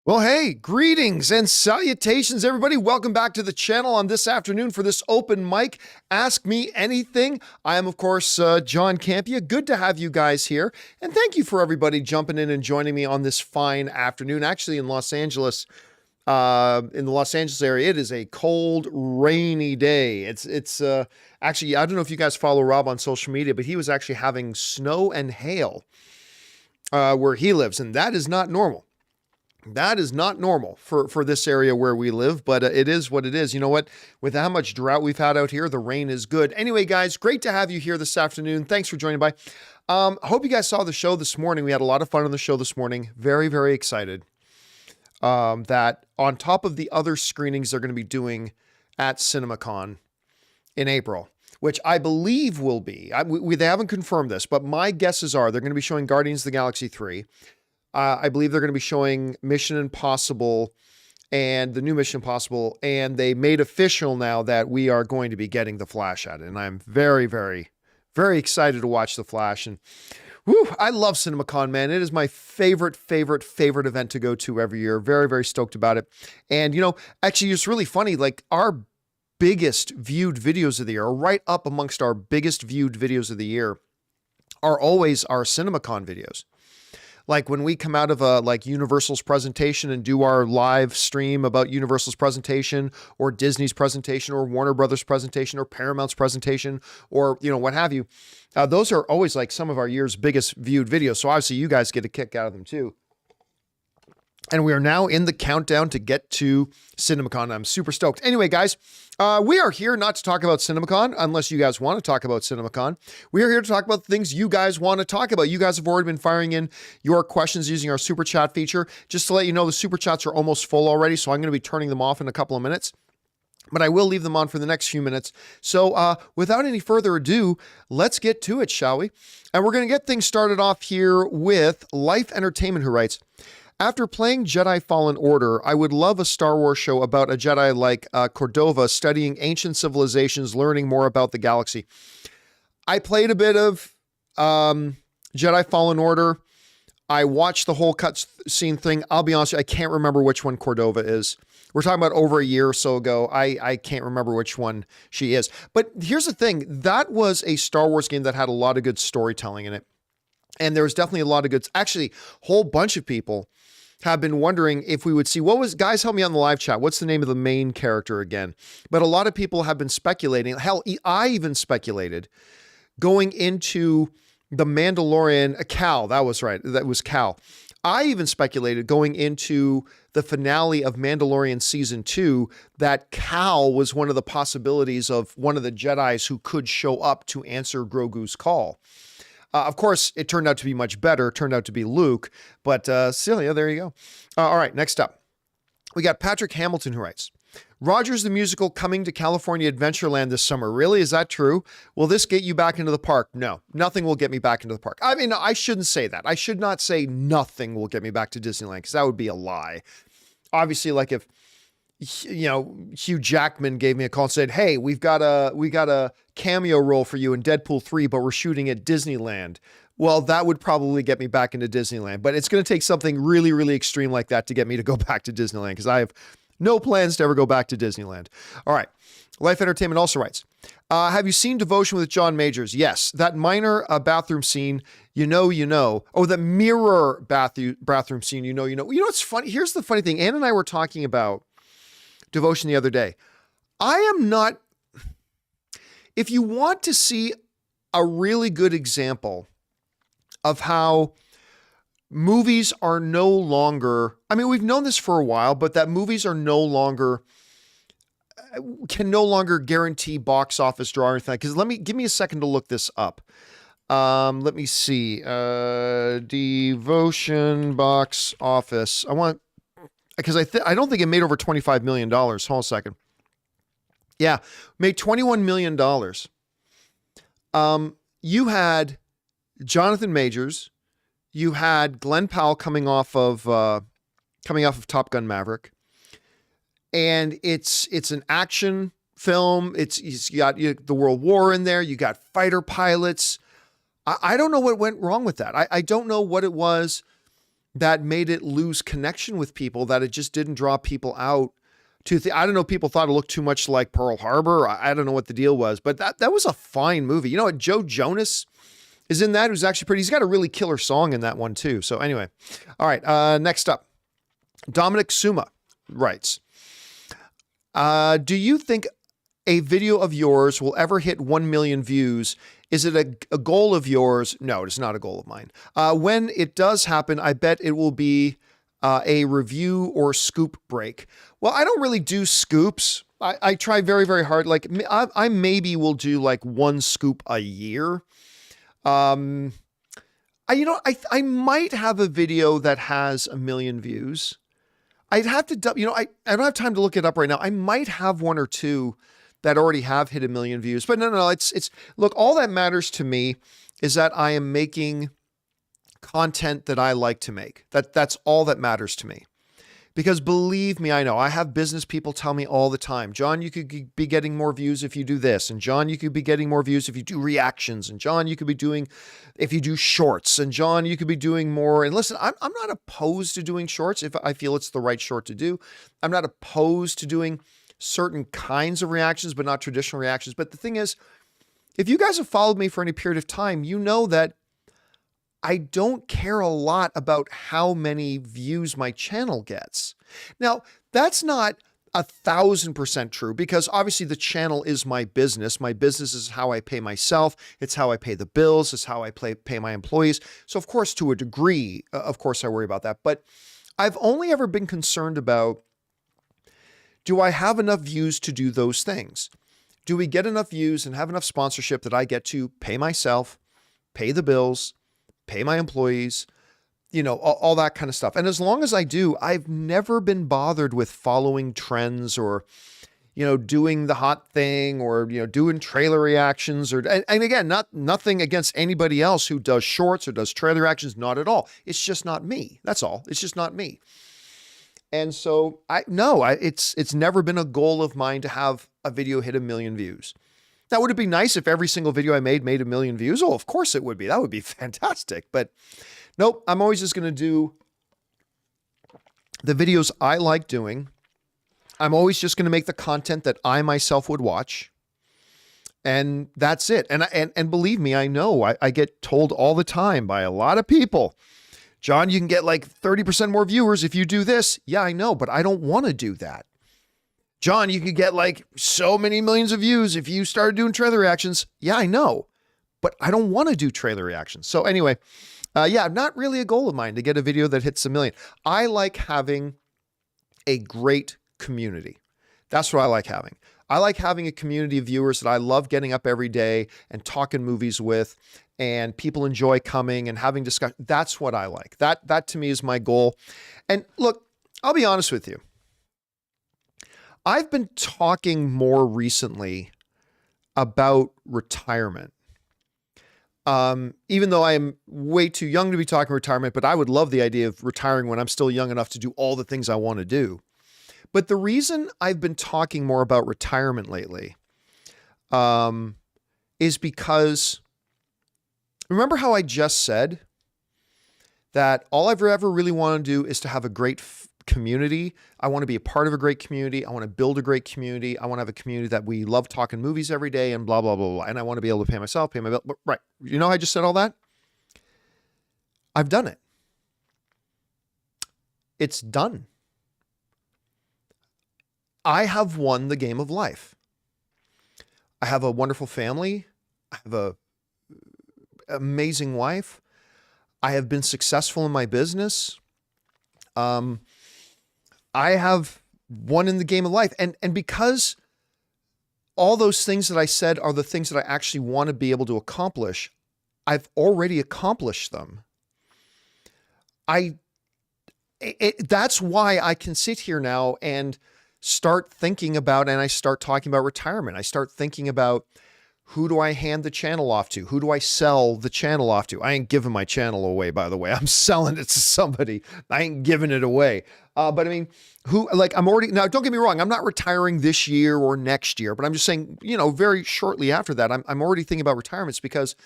Well, hey, greetings and salutations, everybody. Welcome back to the channel on this afternoon for this open mic. Ask me anything. I am, of course, John Campea. Good to have you guys here. And thank you for everybody jumping in and joining me on this fine afternoon. Actually, in Los Angeles, in the Los Angeles area, it is a cold, rainy day. It's actually, I don't know if you guys follow Rob on social media, but he was actually having snow and hail where he lives, and that is not normal. That is not normal for this area where we live, but it is what it is. You know what? With how much drought we've had out here, the rain is good. Anyway, guys, great to have you here this afternoon. Thanks for joining by. I hope you guys saw the show this morning. We had a lot of fun on the show this morning. Very, very excited that on top of the other screenings they're going to be doing at CinemaCon in April, which I believe will be, they haven't confirmed this, but my guesses are they're going to be showing Guardians of the Galaxy 3. I believe they're going to be showing Mission Impossible and the new Mission Impossible, and they made official now that we are going to be getting The Flash at it, and I'm very, very, very excited to watch The Flash. And whew, I love CinemaCon, man. It is my favorite event to go to every year. Very, very stoked about it. And, you know, actually, it's really funny, like our biggest viewed videos of the year, or right up amongst our biggest viewed videos of the year, are always our CinemaCon videos. Like when we come out of like Universal's presentation and do our live stream about Universal's presentation or Disney's presentation or Warner Brothers presentation or Paramount's presentation or, you know, what have you. Those are always like some of our year's biggest viewed videos. So obviously you guys get a kick out of them too. And we are now in the countdown to get to CinemaCon. I'm super stoked. Anyway, guys, we are here not to talk about CinemaCon, unless you guys want to talk about CinemaCon. We are here to talk about things you guys want to talk about. You guys have already been firing in your questions using our super chat feature. Just to let you know, the super chats are almost full already, so I'm going to be turning them off in a couple of minutes. But I will leave them on for the next few minutes. So without any further ado, let's get to it, shall we? And we're going to get things started off here with Life Entertainment, who writes, after playing Jedi Fallen Order, I would love a Star Wars show about a Jedi like Cordova studying ancient civilizations, learning more about the galaxy. I played a bit of Jedi Fallen Order. I watched the whole cutscene thing. I'll be honest, I can't remember which one Cordova is. We're talking about over a year or so ago. I can't remember which one she is. But here's the thing. That was a Star Wars game that had a lot of good storytelling in it. And there was definitely a lot of good, actually, a whole bunch of people have been wondering if we would see, guys, help me on the live chat. What's the name of the main character again? But a lot of people have been speculating. Hell, I even speculated going into the Mandalorian, Cal, that was right. That was Cal. I even speculated going into the finale of Mandalorian season 2 that Cal was one of the possibilities of one of the Jedis who could show up to answer Grogu's call. Of course, it turned out to be much better. It turned out to be Luke, but Celia, there you go. All right, next up. We got Patrick Hamilton who writes, Rogers the Musical coming to California Adventureland this summer. Really? Is that true? Will this get you back into the park? No, nothing will get me back into the park. I mean, I shouldn't say that. I should not say nothing will get me back to Disneyland because that would be a lie. Obviously, like if, you know, Hugh Jackman gave me a call and said, hey, we got a cameo role for you in Deadpool 3, but we're shooting at Disneyland. Well, that would probably get me back into Disneyland, but it's going to take something really, really extreme like that to get me to go back to Disneyland because I have no plans to ever go back to Disneyland. All right. Life Entertainment also writes, have you seen Devotion with John Majors? Yes. That minor bathroom scene, you know. Oh, the mirror bathroom scene, you know. You know, it's funny. Here's the funny thing. Ann and I were talking about Devotion the other day. I am not, if you want to see a really good example of how movies are no longer, I mean, we've known this for a while, but that movies are no longer, can no longer guarantee box office draw or anything. Because give me a second to look this up. Let me see. Devotion box office. Because I don't think it made over $25 million. Hold on a second. Yeah, made $21 million. You had Jonathan Majors. You had Glenn Powell coming off of Top Gun Maverick. And it's an action film. You got the World War in there. You got fighter pilots. I don't know what went wrong with that. I don't know what it was that made it lose connection with people, that it just didn't draw people out to I don't know, people thought it looked too much like Pearl Harbor. I don't know what the deal was, but that was a fine movie. You know what? Joe Jonas is in that, who's actually pretty, he's got a really killer song in that one too. So anyway, all right. Next up, Dominic Suma writes, do you think a video of yours will ever hit 1 million views? Is it a goal of yours? No, it's not a goal of mine. When it does happen, I bet it will be a review or scoop break. Well, I don't really do scoops. I try very, very hard. Like I maybe will do like one scoop a year. I might have a video that has 1 million views. I'd have to, I don't have time to look it up right now. I might have one or two that already have hit 1 million views, but no, it's look, all that matters to me is that I am making content that I like to make. That's all that matters to me. Because believe me, I know I have business people tell me all the time, John, you could be getting more views if you do this. And John, you could be getting more views if you do reactions. And John, you could be doing, if you do shorts. And John, you could be doing more. And listen, I'm not opposed to doing shorts if I feel it's the right short to do. I'm not opposed to doing certain kinds of reactions, but not traditional reactions. But the thing is, if you guys have followed me for any period of time, you know that I don't care a lot about how many views my channel gets. Now, that's not 1,000% true, because obviously the channel is my business. My business is how I pay myself. It's how I pay the bills. It's how I pay my employees. So of course, to a degree, of course I worry about that. But I've only ever been concerned about, do I have enough views to do those things? Do we get enough views and have enough sponsorship that I get to pay myself, pay the bills, pay my employees, all that kind of stuff. And as long as I do, I've never been bothered with following trends or, doing the hot thing or, doing trailer reactions and again, nothing against anybody else who does shorts or does trailer reactions, not at all. It's just not me. That's all. It's just not me. And so it's never been a goal of mine to have a video hit 1 million views. Now, would it be nice if every single video I made 1 million views? Oh, of course it would be. That would be fantastic. But nope, I'm always just going to do the videos I like doing. I'm always just going to make the content that I myself would watch. And that's it. And believe me, I know I get told all the time by a lot of people, John, you can get like 30% more viewers if you do this. Yeah, I know, but I don't want to do that. John, you could get like so many millions of views if you started doing trailer reactions. Yeah, I know, but I don't want to do trailer reactions. So anyway, not really a goal of mine to get a video that hits 1 million. I like having a great community. That's what I like having. I like having a community of viewers that I love getting up every day and talking movies with, and people enjoy coming and having discussion. That's what I like. That to me is my goal. And look, I'll be honest with you. I've been talking more recently about retirement. Even though I am way too young to be talking retirement, but I would love the idea of retiring when I'm still young enough to do all the things I want to do. But the reason I've been talking more about retirement lately is because, remember how I just said that all I've ever really want to do is to have a great community. I want to be a part of a great community. I want to build a great community. I want to have a community that we love talking movies every day and blah, blah, blah, blah. And I want to be able to pay myself, pay my bill. Right. You know how I just said all that? I've done it. It's done. I have won the game of life. I have a wonderful family. I have an amazing wife. I have been successful in my business. I have won in the game of life. And because all those things that I said are the things that I actually want to be able to accomplish, I've already accomplished them. That's why I can sit here now and start thinking about, and I start talking about retirement. I start thinking about, who do I hand the channel off to? Who do I sell the channel off to? I ain't giving my channel away, by the way. I'm selling it to somebody. I ain't giving it away. But I mean, now don't get me wrong. I'm not retiring this year or next year, but I'm just saying, very shortly after that, I'm already thinking about retirements, because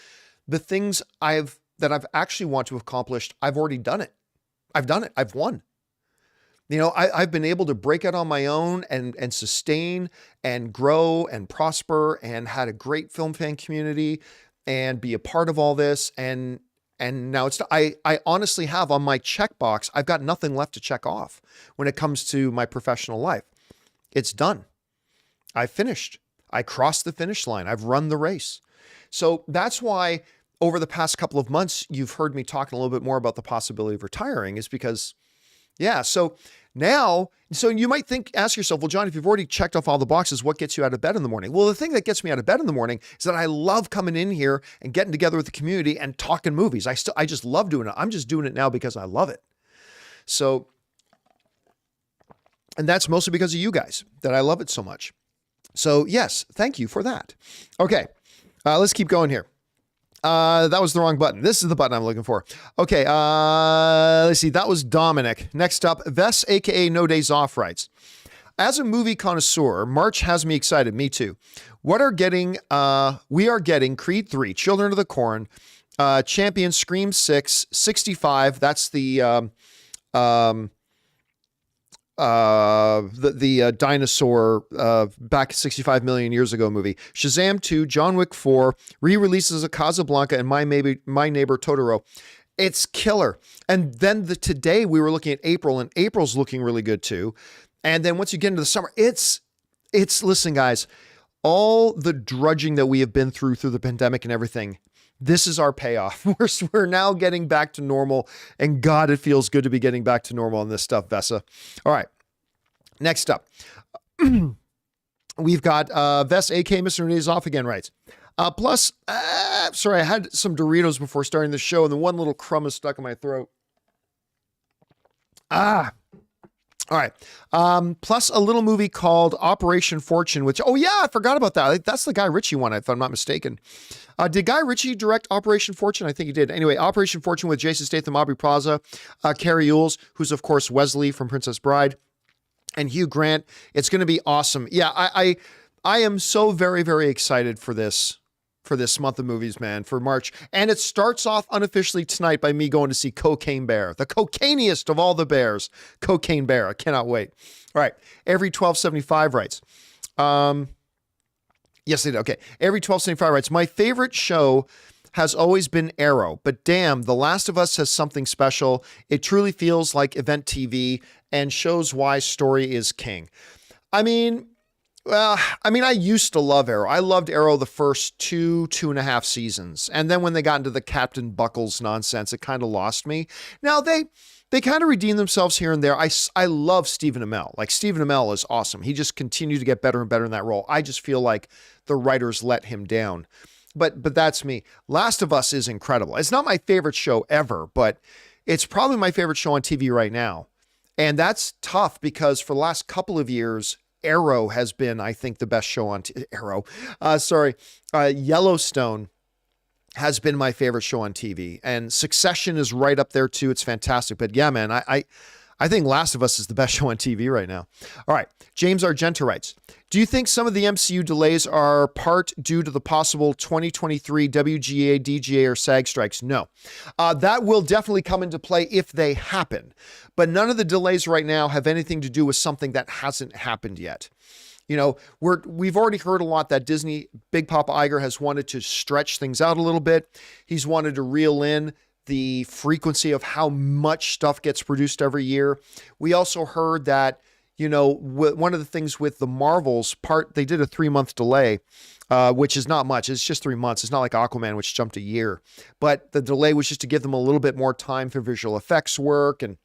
the things that I've actually want to accomplish, I've already done it. I've done it. I've won. I've been able to break out on my own and sustain and grow and prosper and had a great film fan community and be a part of all this. And now I honestly have on my checkbox, I've got nothing left to check off when it comes to my professional life. It's done. I finished. I crossed the finish line. I've run the race. So that's why over the past couple of months, you've heard me talking a little bit more about the possibility of retiring, is because, so now, you might ask yourself, well, John, if you've already checked off all the boxes, what gets you out of bed in the morning? Well, the thing that gets me out of bed in the morning is that I love coming in here and getting together with the community and talking movies. I just love doing it. I'm just doing it now because I love it. So, and that's mostly because of you guys that I love it so much. So yes, thank you for that. Okay, let's keep going here. That was the wrong button. This is the button I'm looking for. Okay, let's see. That was Dominic. Next up, Vess, aka No Days Off, writes, as a movie connoisseur, March has me excited. Me too. We are getting Creed 3, Children of the Corn, Champion, Scream 6, 65. That's the dinosaur back 65 million years ago movie. Shazam 2, John Wick 4, re-releases of Casablanca and My Neighbor Totoro. It's killer. And then today we were looking at April, and April's looking really good too. And then once you get into the summer, it's listen, guys, all the drudging that we have been through the pandemic and everything, this is our payoff. We're now getting back to normal, and God, it feels good to be getting back to normal on this stuff, Vessa. All right. Next up, we've got Vess, aka Mr. Days Off again, writes, sorry, I had some Doritos before starting the show, and the one little crumb is stuck in my throat. All right. Plus a little movie called Operation Fortune, which, oh yeah, I forgot about that. That's the Guy Ritchie one, if I'm not mistaken. Did Guy Ritchie direct Operation Fortune? I think he did. Anyway, Operation Fortune with Jason Statham, Aubrey Plaza, Carrie Ewells, who's of course Wesley from Princess Bride, and Hugh Grant. It's going to be awesome. Yeah, I am so very, very excited for this month of movies, man, for March. And it starts off unofficially tonight by me going to see Cocaine Bear, the cocainiest of all the bears. Cocaine Bear. I cannot wait. All right. Every 1275 writes. Yes, they did. Okay. Every 1275 writes, my favorite show has always been Arrow, but damn, The Last of Us has something special. It truly feels like event TV and shows why story is king. I mean, I used to love Arrow. I loved Arrow the first two and a half seasons. And then when they got into the Captain Buckles nonsense, it kind of lost me. Now they kind of redeem themselves here and there. I love Stephen Amell. Like, Stephen Amell is awesome. He just continued to get better and better in that role. I just feel like the writers let him down. But that's me. Last of Us is incredible. It's not my favorite show ever, but it's probably my favorite show on TV right now. And that's tough because for the last couple of years, Arrow has been, I think, the best show on Yellowstone has been my favorite show on TV, and Succession is right up there too. It's fantastic. But yeah, man, I think Last of Us is the best show on TV right now. All right. James Argenta writes, do you think some of the MCU delays are part due to the possible 2023 WGA, DGA, or SAG strikes? No. That will definitely come into play if they happen. But none of the delays right now have anything to do with something that hasn't happened yet. You know, we've already heard a lot that Disney, Big Papa Iger, has wanted to stretch things out a little bit. He's wanted to reel in the frequency of how much stuff gets produced every year. We also heard that, you know, one of the things with the Marvels they did a 3-month delay, which is not much. It's just 3 months. It's not like Aquaman, which jumped a year. But the delay was just to give them a little bit more time for visual effects work. And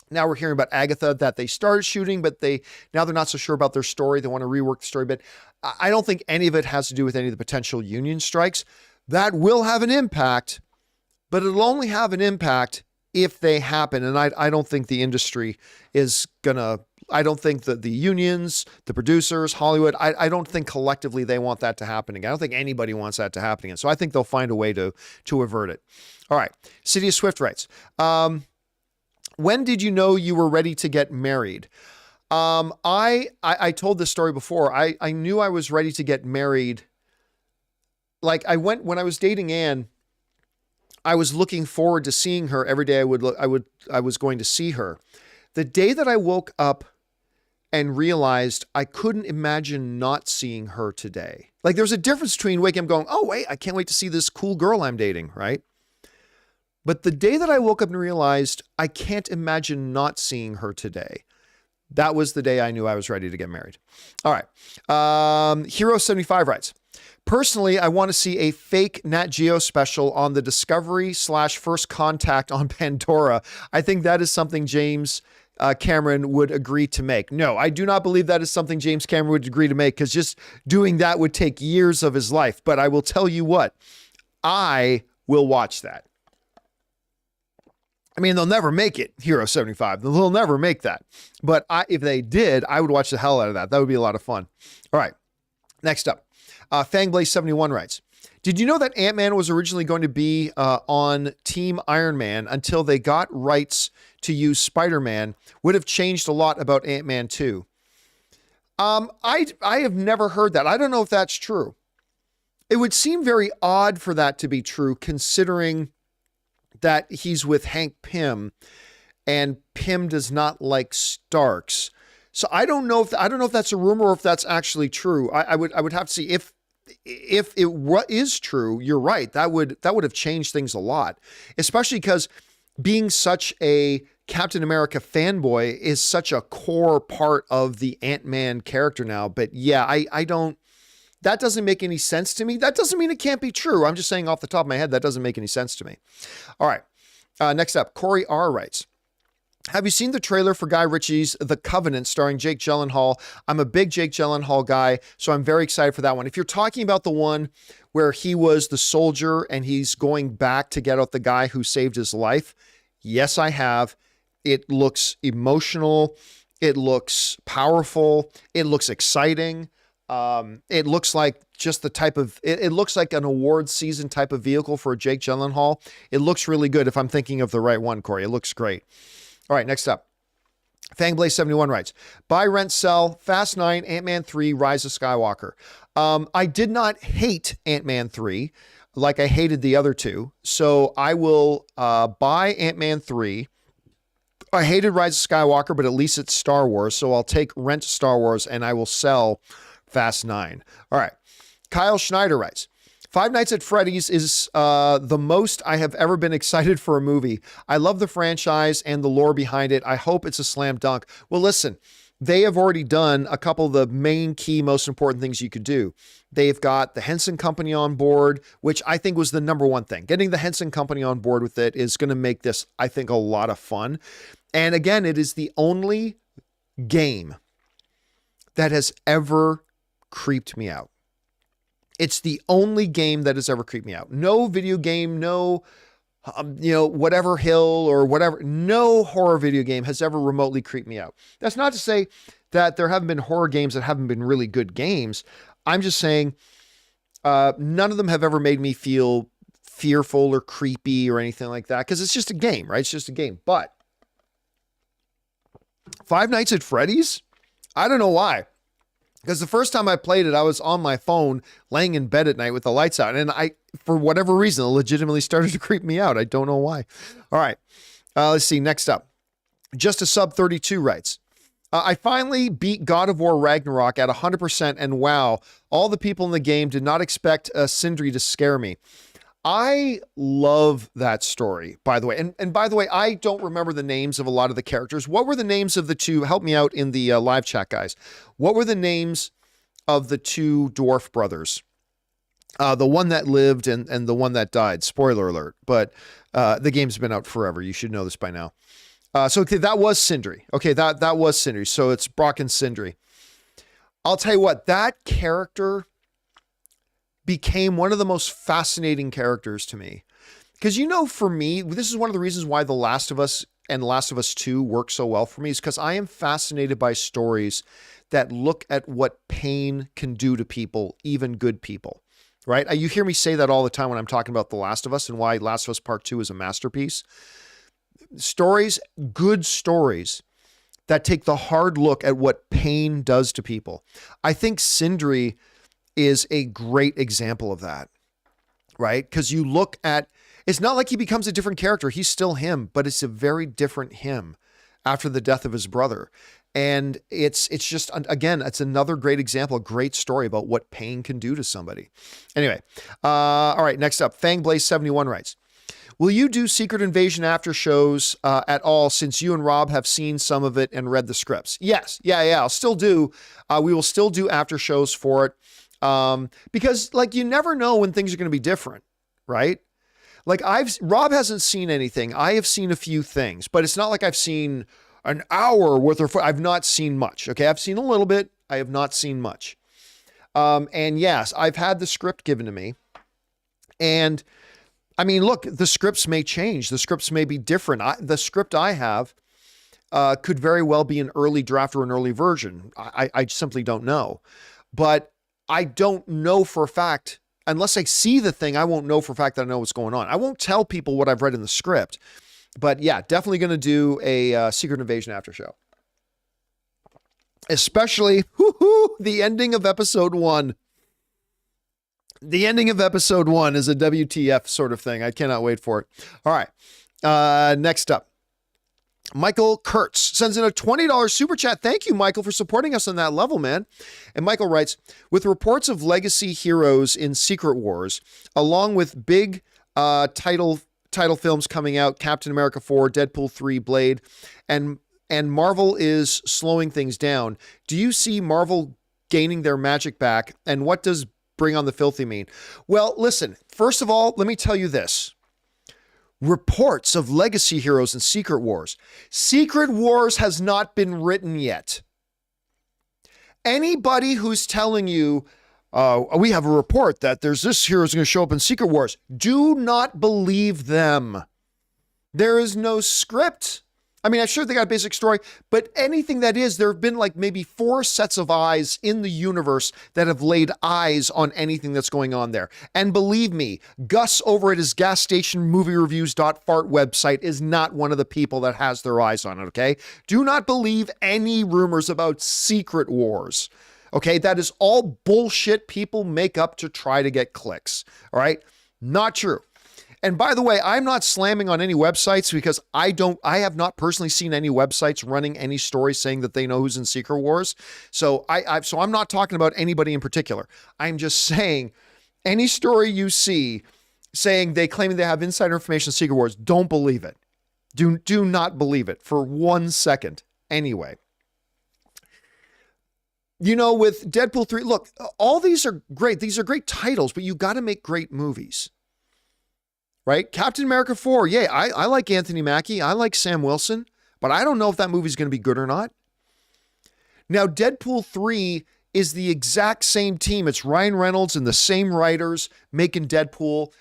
now we're hearing about Agatha, that they started shooting, but now they're not so sure about their story. They want to rework the story a bit. I don't think any of it has to do with any of the potential union strikes. That will have an impact, but it'll only have an impact if they happen. And I don't think the industry is I don't think that the unions, the producers, Hollywood, I don't think collectively they want that to happen again. I don't think anybody wants that to happen again. So I think they'll find a way to avert it. All right. City of Swift writes, when did you know you were ready to get married? I told this story before. I knew I was ready to get married. Like when I was dating Anne, I was looking forward to seeing her every day. I was going to see her. The day that I woke up and realized I couldn't imagine not seeing her today. Like there's a difference between waking up going, oh wait, I can't wait to see this cool girl I'm dating, right? But the day that I woke up and realized I can't imagine not seeing her today, that was the day I knew I was ready to get married. All right. Hero75 writes, personally, I want to see a fake Nat Geo special on the Discovery/First Contact on Pandora. I think that is something James Cameron would agree to make. No, I do not believe that is something James Cameron would agree to make, because just doing that would take years of his life. But I will tell you what, I will watch that. I mean, they'll never make it, Hero 75. They'll never make that. But if they did, I would watch the hell out of that. That would be a lot of fun. All right, next up. Fangblaze71 writes, did you know that AntMan was originally going to be on Team Iron Man until they got rights to use Spider-Man? Would have changed a lot about Ant-Man 2. I have never heard that. I don't know if that's true. It would seem very odd for that to be true, considering that he's with Hank Pym and Pym does not like Starks. So I don't know if that's a rumor or if that's actually true. I would have to see if it is true. You're right. That would have changed things a lot, especially because being such a Captain America fanboy is such a core part of the Ant-Man character now. But yeah, I don't, that doesn't make any sense to me. That doesn't mean it can't be true. I'm just saying off the top of my head, that doesn't make any sense to me. All right. Next up, Corey R writes, have you seen the trailer for Guy Ritchie's The Covenant starring Jake Gyllenhaal? I'm a big Jake Gyllenhaal guy, so I'm very excited for that one. If you're talking about the one where he was the soldier and he's going back to get out the guy who saved his life, yes, I have. It looks emotional. It looks powerful. It looks exciting. It looks like just the type of, it looks like an awards season type of vehicle for Jake Gyllenhaal. It looks really good if I'm thinking of the right one, Corey. It looks great. All right, next up. Fangblaze71 writes, buy, rent, sell, Fast 9, Ant-Man 3, Rise of Skywalker. I did not hate Ant-Man 3 like I hated the other two. So I will buy Ant-Man 3. I hated Rise of Skywalker, but at least it's Star Wars. So I'll take rent Star Wars and I will sell Fast 9. All right. Kyle Schneider writes, Five Nights at Freddy's is the most I have ever been excited for a movie. I love the franchise and the lore behind it. I hope it's a slam dunk. Well, listen, they have already done a couple of the main key, most important things you could do. They've got the Henson Company on board, which I think was the number one thing. Getting the Henson Company on board with it is going to make this, I think, a lot of fun. And again, it is the only game that has ever creeped me out. It's the only game that has ever creeped me out. No video game, no, whatever hill or whatever, no horror video game has ever remotely creeped me out. That's not to say that there haven't been horror games that haven't been really good games. I'm just saying none of them have ever made me feel fearful or creepy or anything like that, because it's just a game, right? It's just a game. But Five Nights at Freddy's, I don't know why. Because the first time I played it, I was on my phone laying in bed at night with the lights out. And for whatever reason, it legitimately started to creep me out. I don't know why. All right. Let's see. Next up. Just A Sub32 writes, I finally beat God of War Ragnarok at 100%. And wow, all the people in the game did not expect Sindri to scare me. I love that story, by the way. And by the way, I don't remember the names of a lot of the characters. What were the names of the two? Help me out in the live chat, guys. What were the names of the two dwarf brothers? The one that lived and the one that died. Spoiler alert. But the game's been out forever. You should know this by now. So okay, that was Sindri. Okay, that was Sindri. So it's Brock and Sindri. I'll tell you what, that character became one of the most fascinating characters to me. Because, for me, this is one of the reasons why The Last of Us and Last of Us 2 work so well for me, is because I am fascinated by stories that look at what pain can do to people, even good people, right? You hear me say that all the time when I'm talking about The Last of Us and why Last of Us Part 2 is a masterpiece. Stories, good stories that take the hard look at what pain does to people. I think Sindri is a great example of that, right? Because you look at, It's not like he becomes a different character. He's still him, but it's a very different him after the death of his brother. And it's just, again, it's another great example, a great story about what pain can do to somebody. Anyway, all right, next up, FangBlaze71 writes, will you do Secret Invasion after shows at all, since you and Rob have seen some of it and read the scripts? Yes. Yeah. I'll still do. We will still do after shows for it. Because like, you never know when things are going to be different, right? Like Rob hasn't seen anything. I have seen a few things, but it's not like I've seen an hour worth of, I've not seen much. Okay. I've seen a little bit. I have not seen much. And yes, I've had the script given to me, and I mean, look, the scripts may change. The scripts may be different. The script I have could very well be an early draft or an early version. I simply don't know. But I don't know for a fact, unless I see the thing, I won't know for a fact that I know what's going on. I won't tell people what I've read in the script. But yeah, definitely going to do a Secret Invasion after show. Especially the ending of episode 1. The ending of episode 1 is a WTF sort of thing. I cannot wait for it. All right. Next up, Michael Kurtz sends in a $20 super chat. Thank you, Michael, for supporting us on that level, man. And Michael writes, with reports of legacy heroes in Secret Wars, along with big title films coming out, Captain America 4, Deadpool 3, Blade, and Marvel is slowing things down, do you see Marvel gaining their magic back? And what does Bring on the Filthy mean? Well, listen, first of all, let me tell you this. Reports of legacy heroes in Secret Wars. Secret Wars has not been written yet. Anybody who's telling you, we have a report that there's this hero is going to show up in Secret Wars, do not believe them. There is no script. I mean, I'm sure they got a basic story, but anything that is, there have been like maybe 4 sets of eyes in the universe that have laid eyes on anything that's going on there. And believe me, Gus over at his gas station moviereviews.fart website is not one of the people that has their eyes on it, okay? Do not believe any rumors about Secret Wars, okay? That is all bullshit people make up to try to get clicks, all right? Not true. And by the way, I'm not slamming on any websites because I have not personally seen any websites running any stories saying that they know who's in Secret Wars. So I'm not talking about anybody in particular. I'm just saying any story you see saying they claim they have insider information in Secret Wars, don't believe it. Do not believe it for 1 second. Anyway. You know, with Deadpool 3, look, all these are great. These are great titles, but you got to make great movies. Right? Captain America 4. Yeah, I like Anthony Mackie. I like Sam Wilson, but I don't know if that movie's going to be good or not. Now, Deadpool 3 is the exact same team. It's Ryan Reynolds and the same writers making Deadpool,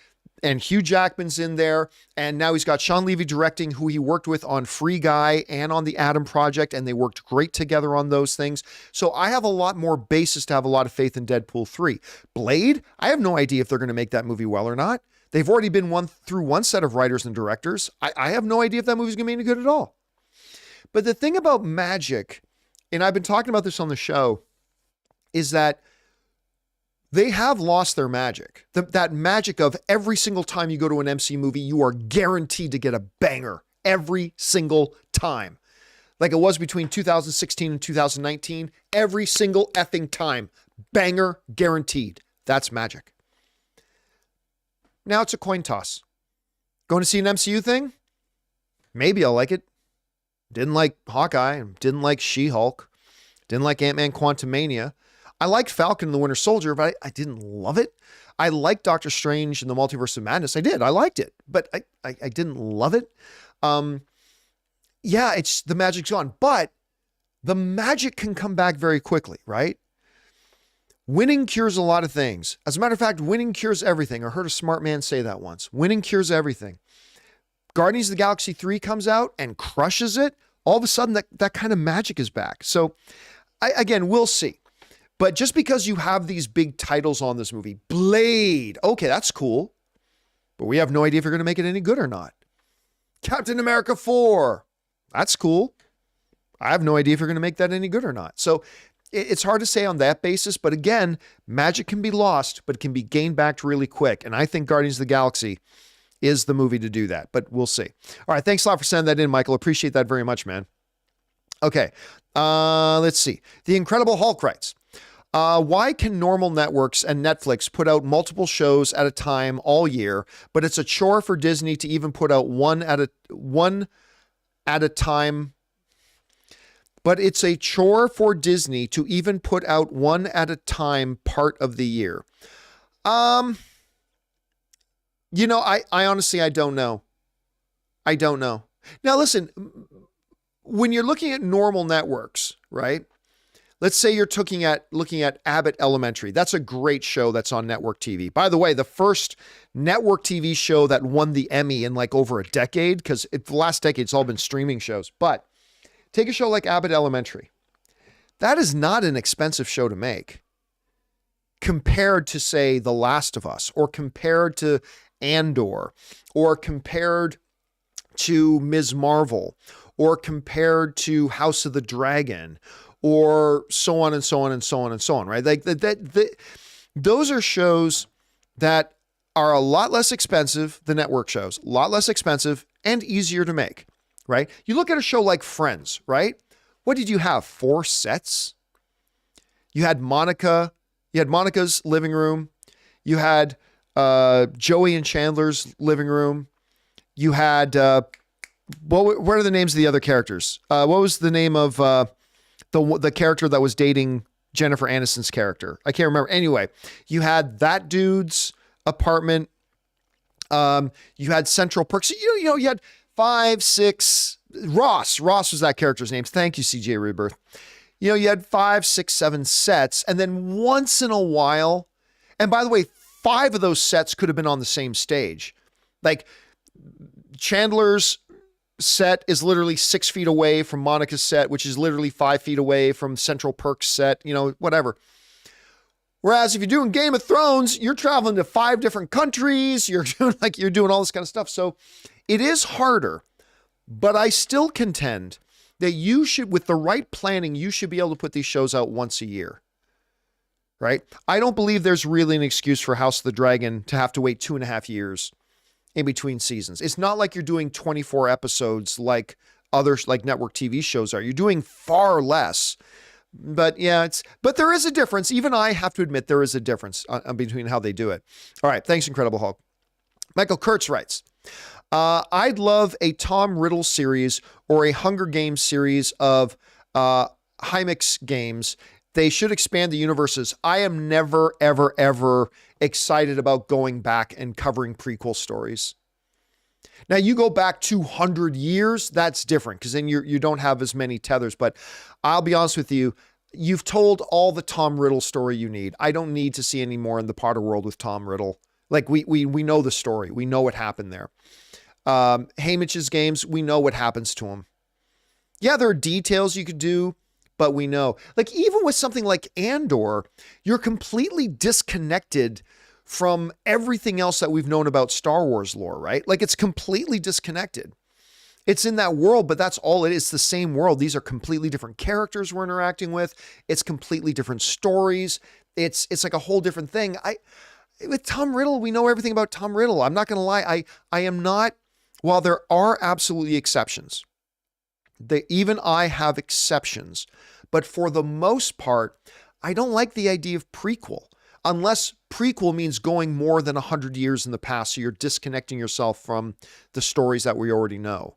and Hugh Jackman's in there. And now he's got Sean Levy directing, who he worked with on Free Guy and on the Atom Project, and they worked great together on those things. So I have a lot more basis to have a lot of faith in Deadpool 3. Blade, I have no idea if they're going to make that movie well or not. They've already been through one set of writers and directors. I have no idea if that movie's going to be any good at all. But the thing about magic, and I've been talking about this on the show, is that they have lost their magic. That magic of every single time you go to an MC movie, you are guaranteed to get a banger every single time. Like it was between 2016 and 2019. Every single effing time. Banger guaranteed. That's magic. Now it's a coin toss. Going to see an MCU thing? Maybe I'll like it. Didn't like Hawkeye. Didn't like She-Hulk. Didn't like Ant-Man Quantumania. I liked Falcon and the Winter Soldier, but I didn't love it. I liked Doctor Strange and the Multiverse of Madness. I did. I liked it, but I didn't love it. Yeah, it's the magic's gone, but the magic can come back very quickly, right? Winning cures a lot of things. As a matter of fact, winning cures everything. I heard a smart man say that once. Winning cures everything. Guardians of the Galaxy 3 comes out and crushes it. All of a sudden, that kind of magic is back. So, again, we'll see. But just because you have these big titles on this movie, Blade, okay, that's cool. But we have no idea if you're going to make it any good or not. Captain America 4, that's cool. I have no idea if you're going to make that any good or not. So it's hard to say on that basis. But again, magic can be lost, but it can be gained back really quick. And I think Guardians of the Galaxy is the movie to do that, but we'll see. All right. Thanks a lot for sending that in, Michael. Appreciate that very much, man. Okay. Let's see. The Incredible Hulk writes, why can normal networks and Netflix put out multiple shows at a time all year, but it's a chore for Disney to even put out one at a time? But it's a chore for Disney to even put out one at a time part of the year. You know, I honestly, I don't know. I don't know. Now, listen, when you're looking at normal networks, right? Let's say you're looking at Abbott Elementary. That's a great show that's on network TV. By the way, the first network TV show that won the Emmy in like over a decade, because the last decade it's all been streaming shows. But take a show like Abbott Elementary. That is not an expensive show to make compared to, say, The Last of Us, or compared to Andor, or compared to Ms. Marvel, or compared to House of the Dragon, or so on and so on and so on and so on, right? Like those are shows that are a lot less expensive than network shows, a lot less expensive and easier to make, right? You look at a show like Friends, right? What did you have? 4 sets? You had Monica's living room. You had Joey and Chandler's living room. You had, what are the names of the other characters? What was the name of the character that was dating Jennifer Aniston's character? I can't remember. Anyway, you had that dude's apartment. You had Central Perk. So, you had 5, 6, Ross was that character's name. Thank you, CJ Rebirth. You had 5, 6, 7 sets. And then once in a while, and by the way, 5 of those sets could have been on the same stage. Like Chandler's set is literally 6 feet away from Monica's set, which is literally 5 feet away from Central Perk's set, whatever. Whereas if you're doing Game of Thrones, you're traveling to 5 different countries. You're doing all this kind of stuff. So it is harder, but I still contend that you should, with the right planning, you should be able to put these shows out once a year, right? I don't believe there's really an excuse for House of the Dragon to have to wait 2.5 years in between seasons. It's not like you're doing 24 episodes like others, like network TV shows are. You're doing far less. But yeah, but there is a difference. Even I have to admit there is a difference between how they do it. All right. Thanks, Incredible Hulk. Michael Kurtz writes, I'd love a Tom Riddle series or a Hunger Games series of Hymix games. They should expand the universes. I am never, ever, ever excited about going back and covering prequel stories. Now, you go back 200 years, that's different because then you don't have as many tethers. But I'll be honest with you, you've told all the Tom Riddle story you need. I don't need to see any more in the Potter world with Tom Riddle. Like we know the story. We know what happened there. Haymitch's games, we know what happens to him. Yeah, there are details you could do, but we know. Like even with something like Andor, you're completely disconnected from everything else that we've known about Star Wars lore, right? Like it's completely disconnected. It's in that world, but that's all it is. It's the same world. These are completely different characters we're interacting with. It's completely different stories. It's like a whole different thing. With Tom Riddle, we know everything about Tom Riddle. I'm not going to lie. I am not, while there are absolutely exceptions, even I have exceptions, but for the most part, I don't like the idea of prequel. Unless prequel means going more than 100 years in the past, so you're disconnecting yourself from the stories that we already know.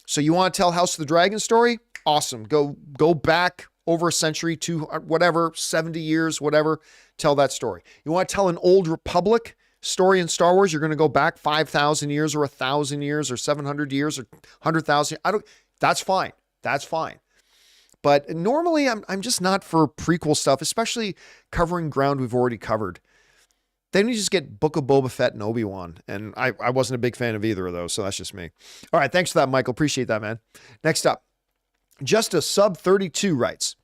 So you want to tell House of the Dragon story? Awesome. Go back over a century to whatever, 70 years, whatever, tell that story. You want to tell an old Republic story in Star Wars? You're going to go back 5,000 years or 1,000 years or 700 years or 100,000. That's fine. That's fine. But normally I'm just not for prequel stuff, especially covering ground we've already covered. Then you just get Book of Boba Fett and Obi-Wan. And I wasn't a big fan of either of those. So that's just me. All right. Thanks for that, Michael. Appreciate that, man. Next up, just a Sub32 writes,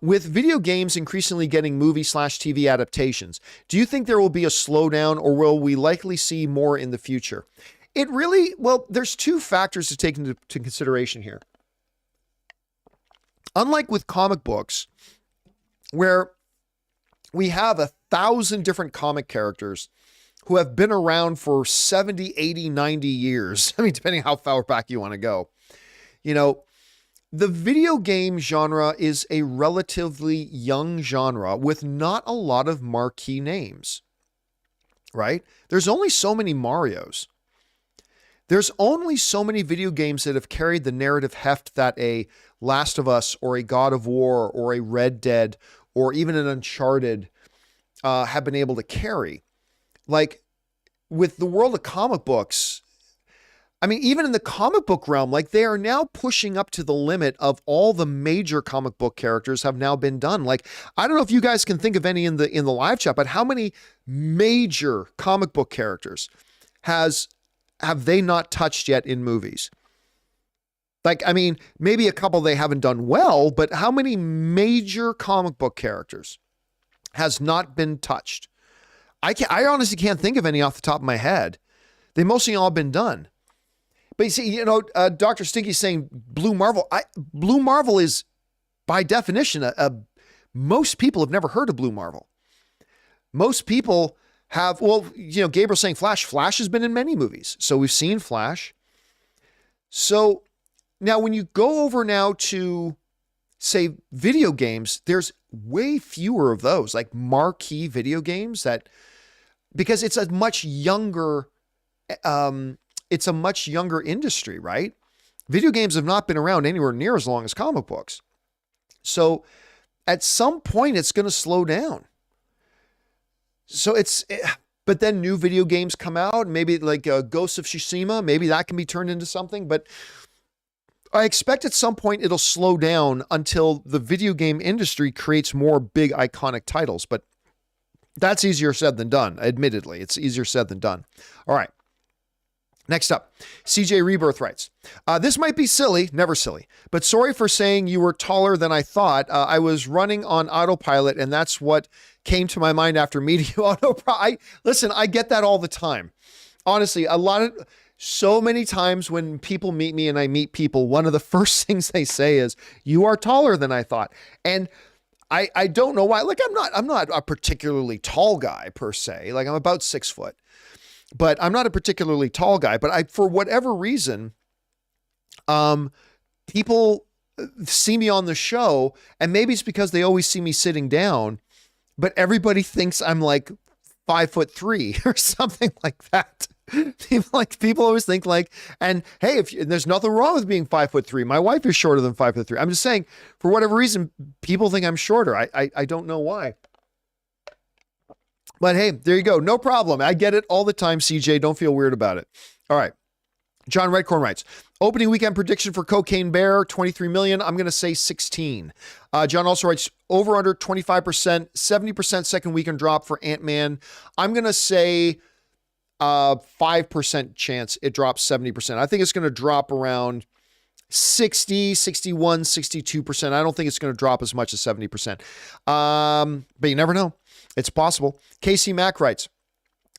with video games increasingly getting movie/TV adaptations, do you think there will be a slowdown or will we likely see more in the future? There's 2 factors to take into consideration here. Unlike with comic books, where we have 1,000 different comic characters who have been around for 70, 80, 90 years. I mean, depending how far back you want to go. You know, the video game genre is a relatively young genre with not a lot of marquee names, right? There's only so many Marios. There's only so many video games that have carried the narrative heft that a Last of Us or a God of War or a Red Dead or even an Uncharted have been able to carry. Like with the world of comic books, I mean, even in the comic book realm, like they are now pushing up to the limit of all the major comic book characters have now been done. Like, I don't know if you guys can think of any in the live chat, but how many major comic book characters have they not touched yet in movies? Like, I mean, maybe a couple they haven't done well, but how many major comic book characters has not been touched? I honestly can't think of any off the top of my head. They mostly all been done. But you see, you know, Dr. Stinky's saying Blue Marvel. Blue Marvel is, by definition, most people have never heard of Blue Marvel. Most people have, well, you know, Gabriel's saying Flash. Flash has been in many movies. So we've seen Flash. So now when you go over now to, say, video games, there's way fewer of those, like marquee video games that, because it's a much younger industry, right? Video games have not been around anywhere near as long as comic books. So at some point it's going to slow down. So but then new video games come out, maybe like Ghost of Tsushima, maybe that can be turned into something, but I expect at some point it'll slow down until the video game industry creates more big iconic titles, but that's easier said than done. Admittedly, it's easier said than done. All right. Next up, CJ Rebirth writes, this might be silly, never silly, but sorry for saying you were taller than I thought. I was running on autopilot, and that's what came to my mind after meeting you. Listen, I get that all the time. Honestly, so many times when people meet me and I meet people, one of the first things they say is, you are taller than I thought. And I don't know why. Like, I'm not a particularly tall guy per se. Like, I'm about 6 foot. But I'm not a particularly tall guy, but for whatever reason, people see me on the show, and maybe it's because they always see me sitting down, but everybody thinks I'm like 5'3" or something like that. People always think like, and hey, and there's nothing wrong with being 5'3". My wife is shorter than 5'3". I'm just saying, for whatever reason, people think I'm shorter. I don't know why. But hey, there you go. No problem. I get it all the time, CJ. Don't feel weird about it. All right. John Redcorn writes, opening weekend prediction for Cocaine Bear, 23 million. I'm going to say 16. John also writes, over under 25%, 70% second weekend drop for AntMan. I'm going to say 5% chance it drops 70%. I think it's going to drop around 60, 61, 62%. I don't think it's going to drop as much as 70%. But you never know. It's possible. Casey Mack writes,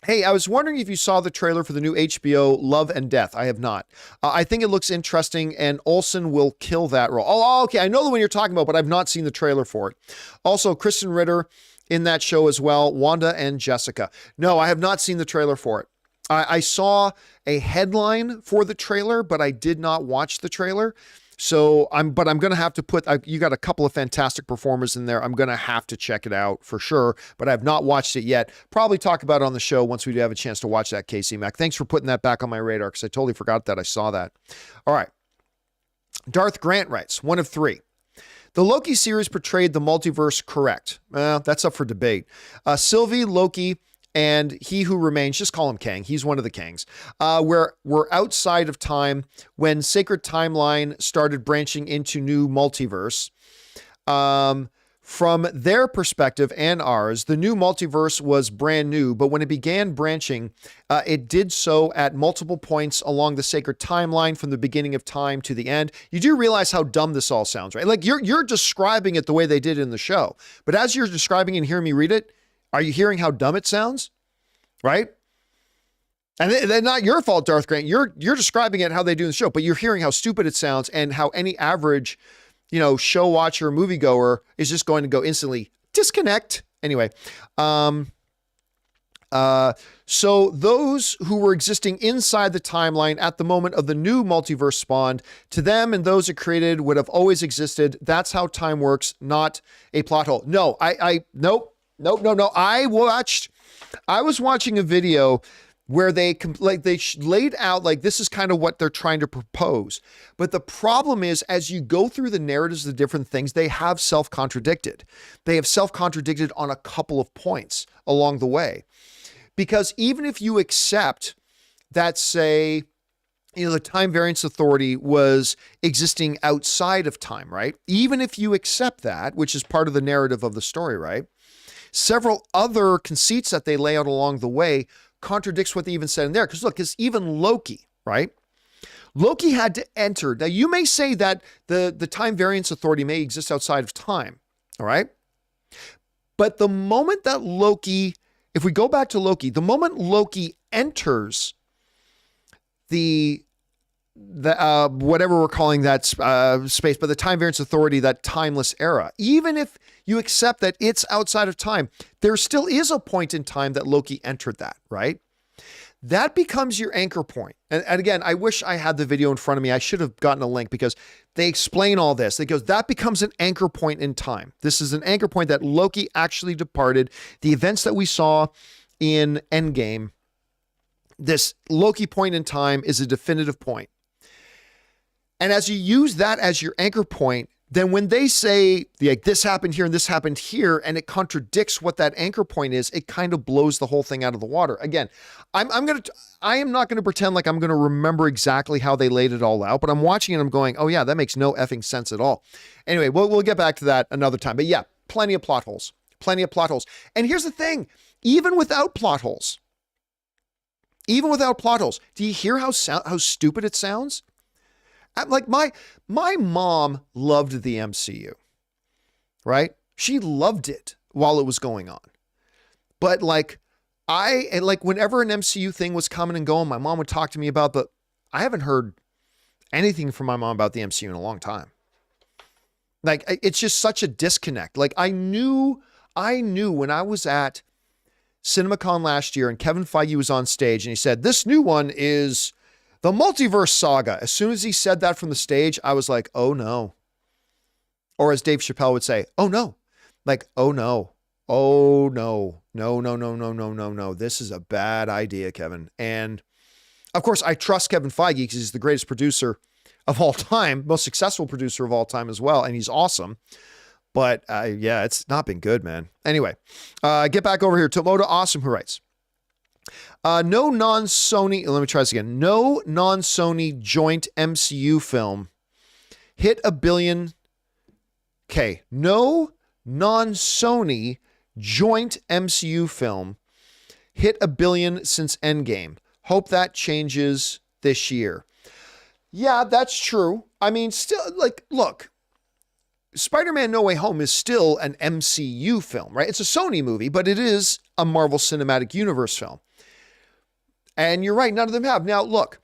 hey, I was wondering if you saw the trailer for the new HBO Love and Death. I have not. I think it looks interesting, and Olsen will kill that role. Oh, okay. I know the one you're talking about, but I've not seen the trailer for it. Also, Kristen Ritter in that show as well. Wanda and Jessica. No, I have not seen the trailer for it. I saw a headline for the trailer, but I did not watch the trailer. So I'm going to have to you got a couple of fantastic performers in there. I'm going to have to check it out for sure, but I've not watched it yet. Probably talk about it on the show once we do have a chance to watch that, Casey Mac. Thanks for putting that back on my radar, because I totally forgot that I saw that. All right. Darth Grant writes, 1 of 3. The Loki series portrayed the multiverse correct. That's up for debate. Sylvie, Loki, and He Who Remains, just call him Kang. He's one of the Kangs. We're outside of time when Sacred Timeline started branching into new multiverse. From their perspective and ours, the new multiverse was brand new, but when it began branching, it did so at multiple points along the Sacred Timeline from the beginning of time to the end. You do realize how dumb this all sounds, right? Like you're describing it the way they did in the show, but as you're describing it and hearing me read it, are you hearing how dumb it sounds? Right? And they're not your fault, Darth Grant. You're describing it how they do in the show, but you're hearing how stupid it sounds and how any average, show watcher, moviegoer is just going to go instantly disconnect. Anyway, So those who were existing inside the timeline at the moment of the new multiverse spawned, to them and those it created would have always existed. That's how time works, not a plot hole. No, nope. I was watching a video where they laid out like this is kind of what they're trying to propose. But the problem is, as you go through the narratives of the different things, they have self-contradicted. They have self-contradicted on a couple of points along the way. Because even if you accept that, say, the time variance authority was existing outside of time, right? Even if you accept that, which is part of the narrative of the story, right? Several other conceits that they lay out along the way contradicts what they even said in there. Because look, it's even Loki, right? Loki had to enter. Now, you may say that the time variance authority may exist outside of time, all right? But the moment that Loki, if we go back to Loki, the moment Loki enters the whatever we're calling that space, but the time variance authority, that timeless era, even if you accept that it's outside of time, there still is a point in time that Loki entered that, right? That becomes your anchor point. And again, I wish I had the video in front of me. I should have gotten a link because they explain all this. It goes, that becomes an anchor point in time. This is an anchor point that Loki actually departed. The events that we saw in Endgame, this Loki point in time is a definitive point. And as you use that as your anchor point, then when they say like this happened here and this happened here, and it contradicts what that anchor point is, it kind of blows the whole thing out of the water. Again, I am not going to pretend like I'm going to remember exactly how they laid it all out, but I'm watching it and I'm going, oh yeah, that makes no effing sense at all. Anyway, we'll get back to that another time. But yeah, plenty of plot holes. And here's the thing, even without plot holes, do you hear how stupid it sounds? Like my mom loved the MCU, right? She loved it while it was going on. But whenever an MCU thing was coming and going, my mom would talk to me about I haven't heard anything from my mom about the MCU in a long time. Like, it's just such a disconnect. Like I knew when I was at CinemaCon last year and Kevin Feige was on stage and he said, this new one is the multiverse saga. As soon as he said that from the stage, I was like, oh no. Or as Dave Chappelle would say, oh no. Like, oh no. Oh no. No. This is a bad idea, Kevin. And of course, I trust Kevin Feige because he's the greatest producer of all time, most successful producer of all time as well. And he's awesome. But yeah, it's not been good, man. Anyway, get back over here. Tomoda Awesome, who writes, no non-Sony, let me try this again. No non-Sony joint MCU film hit $1 billion. Okay. No non-Sony joint MCU film hit $1 billion since Endgame. Hope that changes this year. Yeah, that's true. I mean, still, like, look, Spider-Man No Way Home is still an MCU film, right? It's a Sony movie, but it is a Marvel Cinematic Universe film. And you're right, none of them have. Now, look,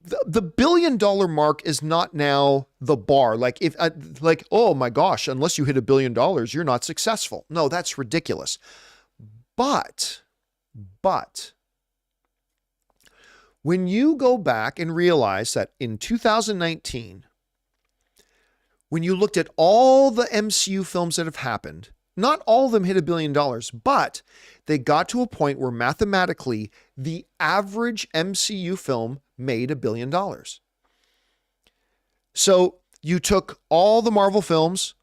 the $1 billion mark is not now the bar. Like, oh my gosh, unless you hit $1 billion, you're not successful. No, that's ridiculous. But, when you go back and realize that in 2019, when you looked at all the MCU films that have happened, not all of them hit $1 billion, but they got to a point where mathematically the average MCU film made $1 billion. So you took all the Marvel films,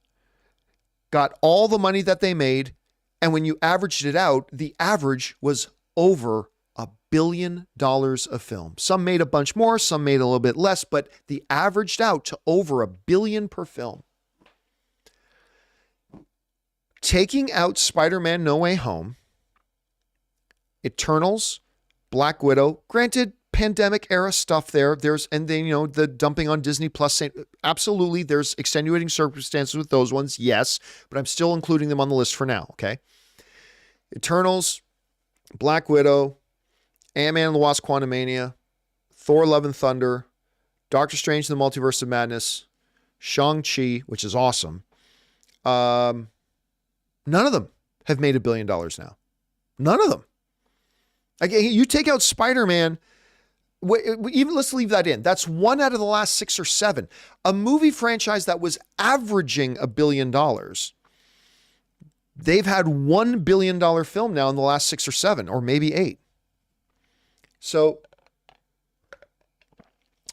got all the money that they made, and when you averaged it out, the average was over $1 billion of film. Some made a bunch more, some made a little bit less, but the averaged out to over $1 billion per film. Taking out Spider-Man No Way Home, Eternals, Black Widow, granted pandemic era stuff there. And then, the dumping on Disney Plus, absolutely. There's extenuating circumstances with those ones. Yes, but I'm still including them on the list for now. Okay. Eternals, Black Widow, AntMan and the Wasp: Quantumania, Thor: Love and Thunder, Doctor Strange and the Multiverse of Madness, Shang-Chi, which is awesome. None of them have made $1 billion now. None of them. Again, you take out Spider-Man, even let's leave that in. That's one out of the last 6 or 7. A movie franchise that was averaging $1 billion. They've had $1 billion film now in the last 6 or 7, or maybe 8. So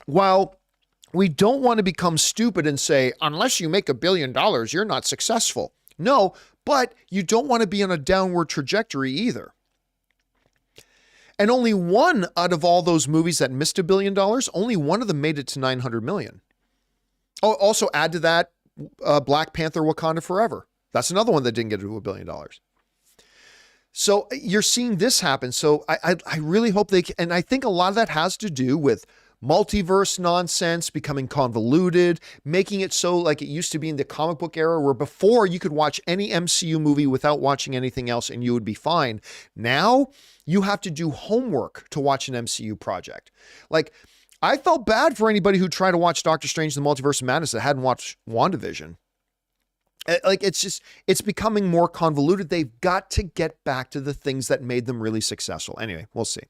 while we don't want to become stupid and say, unless you make $1 billion, you're not successful. No, but you don't want to be on a downward trajectory either. And only one out of all those movies that missed $1 billion, only one of them made it to 900 million. Oh, also add to that Black Panther Wakanda Forever. That's another one that didn't get to $1 billion. So you're seeing this happen. So I really hope they can. And I think a lot of that has to do with multiverse nonsense becoming convoluted, making it so like it used to be in the comic book era where before you could watch any MCU movie without watching anything else and you would be fine. Now you have to do homework to watch an MCU project. Like, I felt bad for anybody who tried to watch Doctor Strange in the Multiverse of Madness that hadn't watched WandaVision. Like, it's becoming more convoluted. They've got to get back to the things that made them really successful. Anyway, we'll see.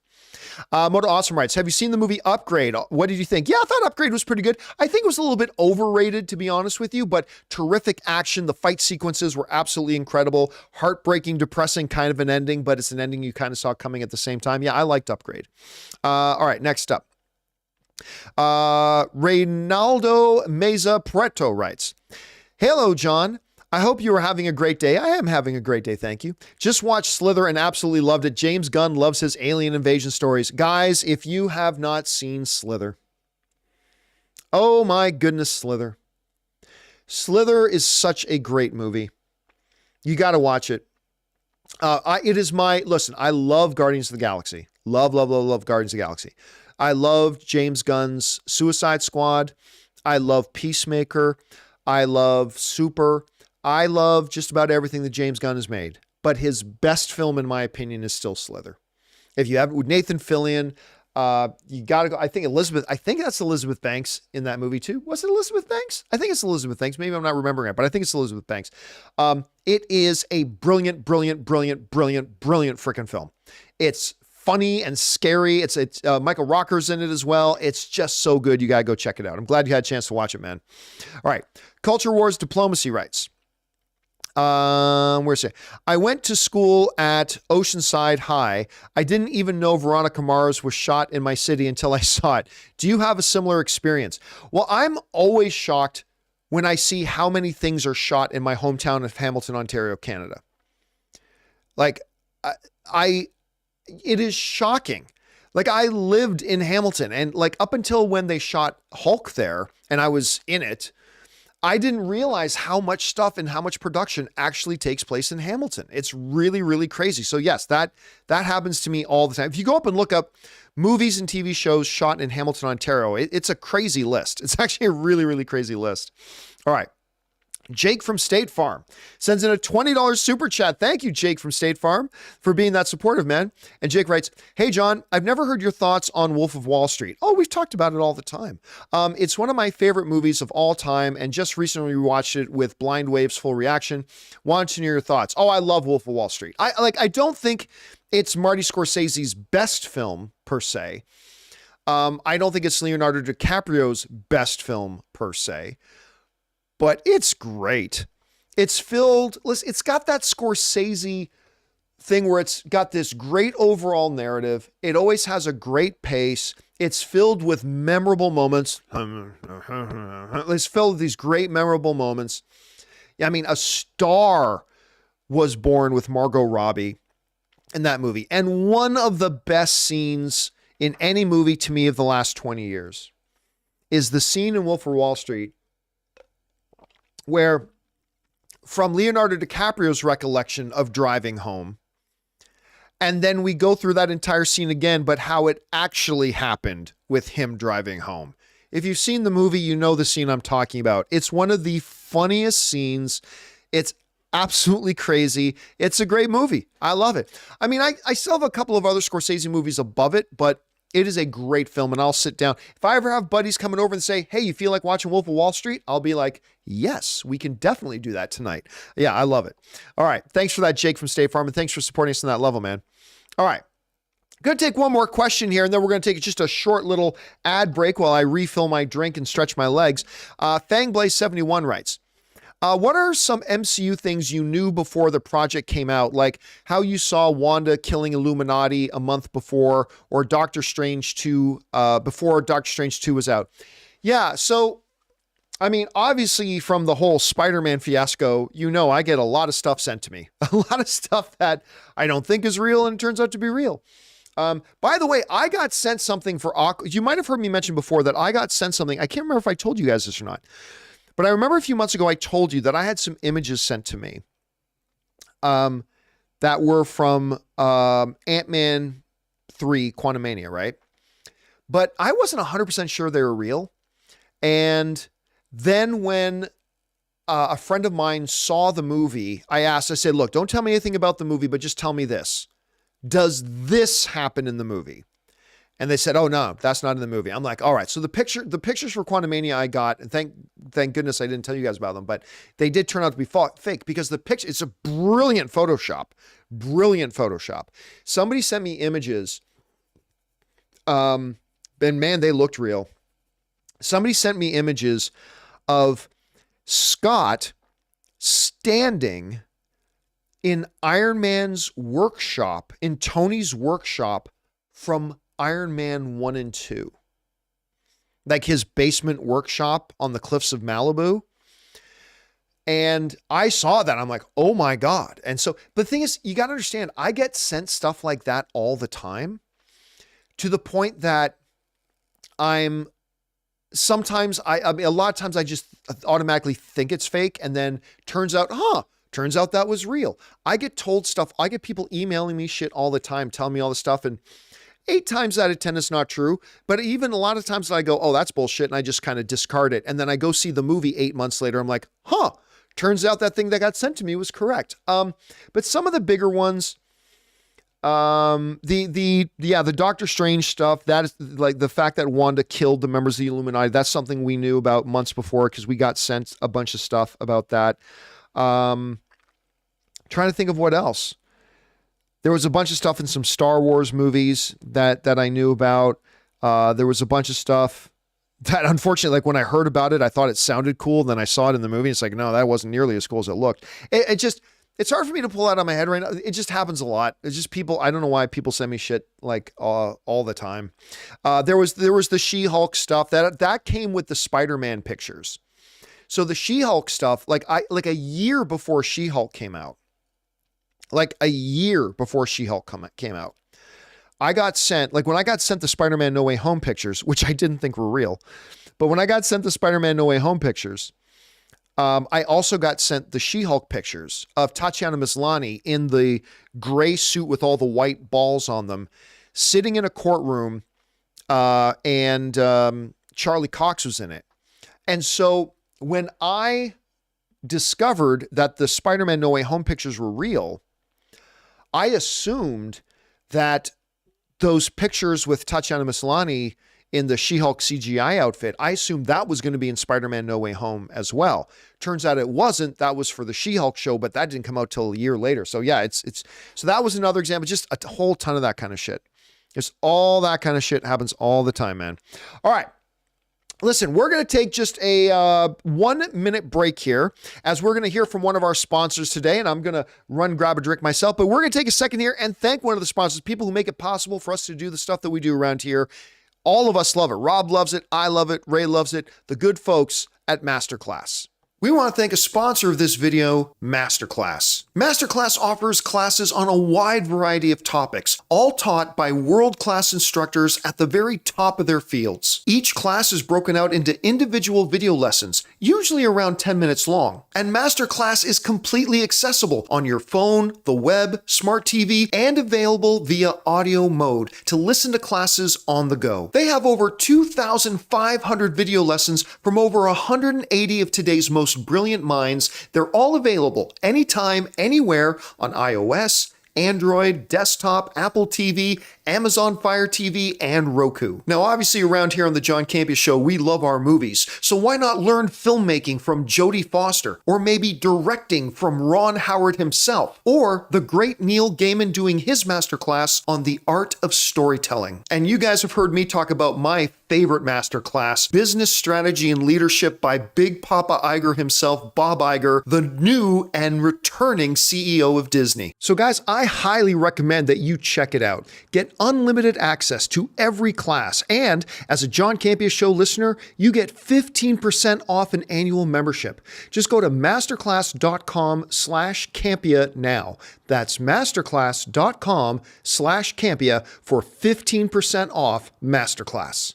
Moto Awesome writes, have you seen the movie Upgrade? What did you think? Yeah, I thought Upgrade was pretty good. I think it was a little bit overrated, to be honest with you, but terrific action. The fight sequences were absolutely incredible. Heartbreaking, depressing kind of an ending, but it's an ending you kind of saw coming at the same time. Yeah, I liked Upgrade. All right, next up. Reynaldo Meza Preto writes, hello, John. I hope you are having a great day. I am having a great day, thank you. Just watched Slither and absolutely loved it. James Gunn loves his alien invasion stories. Guys, if you have not seen Slither, oh my goodness, Slither. Slither is such a great movie. You got to watch it. Listen, I love Guardians of the Galaxy. Love Guardians of the Galaxy. I love James Gunn's Suicide Squad. I love Peacemaker. I love Super. I love just about everything that James Gunn has made, but his best film, in my opinion, is still Slither. If you have it with Nathan Fillion, you got to go. I think that's Elizabeth Banks in that movie too. Was it Elizabeth Banks? I think it's Elizabeth Banks. Maybe I'm not remembering it, but I think it's Elizabeth Banks. It is a brilliant freaking film. It's funny and scary. It's Michael Rocker's in it as well. It's just so good. You got to go check it out. I'm glad you had a chance to watch it, man. All right. Culture Wars Diplomacy writes, where's it? I went to school at Oceanside High. I didn't even know Veronica Mars was shot in my city until I saw it. Do you have a similar experience? Well, I'm always shocked when I see how many things are shot in my hometown of Hamilton, Ontario, Canada. Like, it is shocking. Like, I lived in Hamilton, and like up until when they shot Hulk there and I was in it, I didn't realize how much stuff and how much production actually takes place in Hamilton. It's really crazy. So yes, that happens to me all the time. If you go up and look up movies and TV shows shot in Hamilton, Ontario, it's a crazy list. It's actually a really crazy list. All right. Jake from State Farm sends in a $20 super chat. Thank you, Jake from State Farm, for being that supportive, man. And Jake writes, hey, John, I've never heard your thoughts on Wolf of Wall Street. Oh, we've talked about it all the time. It's one of my favorite movies of all time, and just recently watched it with Blind Wave's full reaction. Wanted to know your thoughts. Oh, I love Wolf of Wall Street. I don't think it's Marty Scorsese's best film, per se. I don't think it's Leonardo DiCaprio's best film, per se. But it's great. It's got that Scorsese thing where it's got this great overall narrative. It always has a great pace. It's filled with memorable moments. It's filled with these great memorable moments. I mean, a star was born with Margot Robbie in that movie. And one of the best scenes in any movie to me of the last 20 years is the scene in Wolf of Wall Street where, from Leonardo DiCaprio's recollection of driving home, and then we go through that entire scene again, but how it actually happened with him driving home. If you've seen the movie, you know the scene I'm talking about. It's one of the funniest scenes. It's absolutely crazy. It's a great movie. I love it. I mean, I still have a couple of other Scorsese movies above it, but it is a great film, and I'll sit down. If I ever have buddies coming over and say, hey, you feel like watching Wolf of Wall Street? I'll be like, yes, we can definitely do that tonight. Yeah, I love it. All right. Thanks for that, Jake from State Farm, and thanks for supporting us on that level, man. All right. Going to take one more question here, and then we're going to take just a short little ad break while I refill my drink and stretch my legs. Fangblaze71 writes, what are some MCU things you knew before the project came out, like how you saw Wanda killing Illuminati a month before, or Doctor Strange 2, before Doctor Strange 2 was out? Yeah, so, I mean, obviously from the whole SpiderMan Fiasco, I get a lot of stuff sent to me. A lot of stuff that I don't think is real and it turns out to be real. By the way, I got sent something for Aqua. You might have heard me mention before that I got sent something. I can't remember if I told you guys this or not, but I remember a few months ago I told you that I had some images sent to me that were from AntMan 3 Quantumania, right? But I wasn't 100% sure they were real. And then when a friend of mine saw the movie, I said, look, don't tell me anything about the movie, but just tell me this. Does this happen in the movie? And they said, oh no, that's not in the movie. I'm like, all right. So the pictures for Quantumania I got, and thank goodness I didn't tell you guys about them, but they did turn out to be fake because the picture, it's a brilliant Photoshop. Somebody sent me images. And man, they looked real. Somebody sent me images of Scott standing in Iron Man's workshop, in Tony's workshop from Iron Man 1 and 2. Like his basement workshop on the cliffs of Malibu. And I saw that. I'm like, oh my God. And so, but the thing is, you got to understand, I get sent stuff like that all the time, to the point that sometimes I mean, a lot of times I just automatically think it's fake, and then turns out that was real. I get told stuff. I get people emailing me shit all the time, telling me all this stuff. And 8 times out of 10, it's not true. But even a lot of times I go, oh, that's bullshit. And I just kind of discard it. And then I go see the movie 8 months later. I'm like, turns out that thing that got sent to me was correct. But some of the bigger ones, the Doctor Strange stuff, that is like the fact that Wanda killed the members of the Illuminati. That's something we knew about months before, because we got sent a bunch of stuff about that. Trying to think of what else. There was a bunch of stuff in some Star Wars movies that I knew about. There was a bunch of stuff that, unfortunately, like when I heard about it, I thought it sounded cool. Then I saw it in the movie. It's like, no, that wasn't nearly as cool as it looked. It's hard for me to pull out of my head right now. It just happens a lot. It's just people. I don't know why people send me shit like all the time. There was the She-Hulk stuff that came with the Spider-Man pictures. So the She-Hulk stuff, like a year before She-Hulk came out, came out, I got sent, like when I got sent the Spider-Man No Way Home pictures, which I didn't think were real, but when I got sent the Spider-Man No Way Home pictures, I also got sent the She-Hulk pictures of Tatiana Maslany in the gray suit with all the white balls on them, sitting in a courtroom, and Charlie Cox was in it. And so when I discovered that the Spider-Man No Way Home pictures were real, I assumed that those pictures with Tatiana Maslany in the She-Hulk CGI outfit, I assumed that was going to be in Spider-Man No Way Home as well. Turns out it wasn't. That was for the She-Hulk show, but that didn't come out till a year later. So yeah, so that was another example. Just a whole ton of that kind of shit. Just all that kind of shit happens all the time, man. All right. Listen, we're going to take just a 1-minute break here, as we're going to hear from one of our sponsors today, and I'm going to grab a drink myself, but we're going to take a second here and thank one of the sponsors, people who make it possible for us to do the stuff that we do around here. All of us love it. Rob loves it. I love it. Ray loves it. The good folks at MasterClass. We want to thank a sponsor of this video, MasterClass. MasterClass offers classes on a wide variety of topics, all taught by world-class instructors at the very top of their fields. Each class is broken out into individual video lessons, usually around 10 minutes long. And MasterClass is completely accessible on your phone, the web, smart TV, and available via audio mode to listen to classes on the go. They have over 2,500 video lessons from over 180 of today's most brilliant minds. They're all available anytime, anywhere on iOS, Android, desktop, Apple TV, Amazon Fire TV, and Roku. Now, obviously around here on the John Campea Show, we love our movies, so why not learn filmmaking from Jodie Foster, or maybe directing from Ron Howard himself, or the great Neil Gaiman doing his masterclass on the art of storytelling. And you guys have heard me talk about my favorite masterclass, Business Strategy and Leadership by Big Papa Iger himself, Bob Iger, the new and returning CEO of Disney. So guys, I highly recommend that you check it out. Get unlimited access to every class, and as a John Campea Show listener, you get 15% off an annual membership. Just go to masterclass.com/Campea now. That's masterclass.com/Campea for 15% off Masterclass.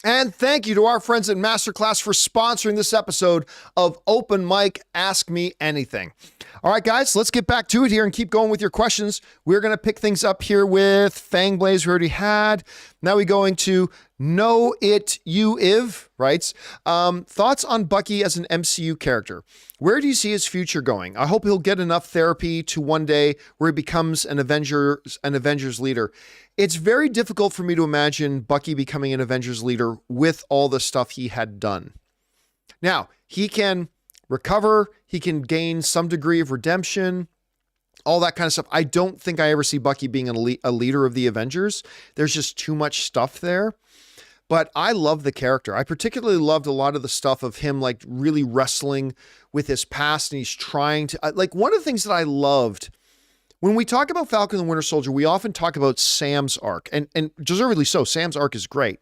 And thank you to our friends at MasterClass for sponsoring this episode of Open Mic Ask Me Anything. All right, guys, let's get back to it here and keep going with your questions. We're going to pick things up here with Fangblaze we already had. Now we're going to Know It You Iv, writes, thoughts on Bucky as an MCU character. Where do you see his future going? I hope he'll get enough therapy to one day where he becomes an Avengers leader. It's very difficult for me to imagine Bucky becoming an Avengers leader with all the stuff he had done. Now, he can recover, he can gain some degree of redemption, all that kind of stuff. I don't think I ever see Bucky being a leader of the Avengers. There's just too much stuff there. But I love the character. I particularly loved a lot of the stuff of him like really wrestling with his past, and he's trying to, like, one of the things that I loved when we talk about Falcon and the Winter Soldier, we often talk about Sam's arc, and deservedly so. Sam's arc is great.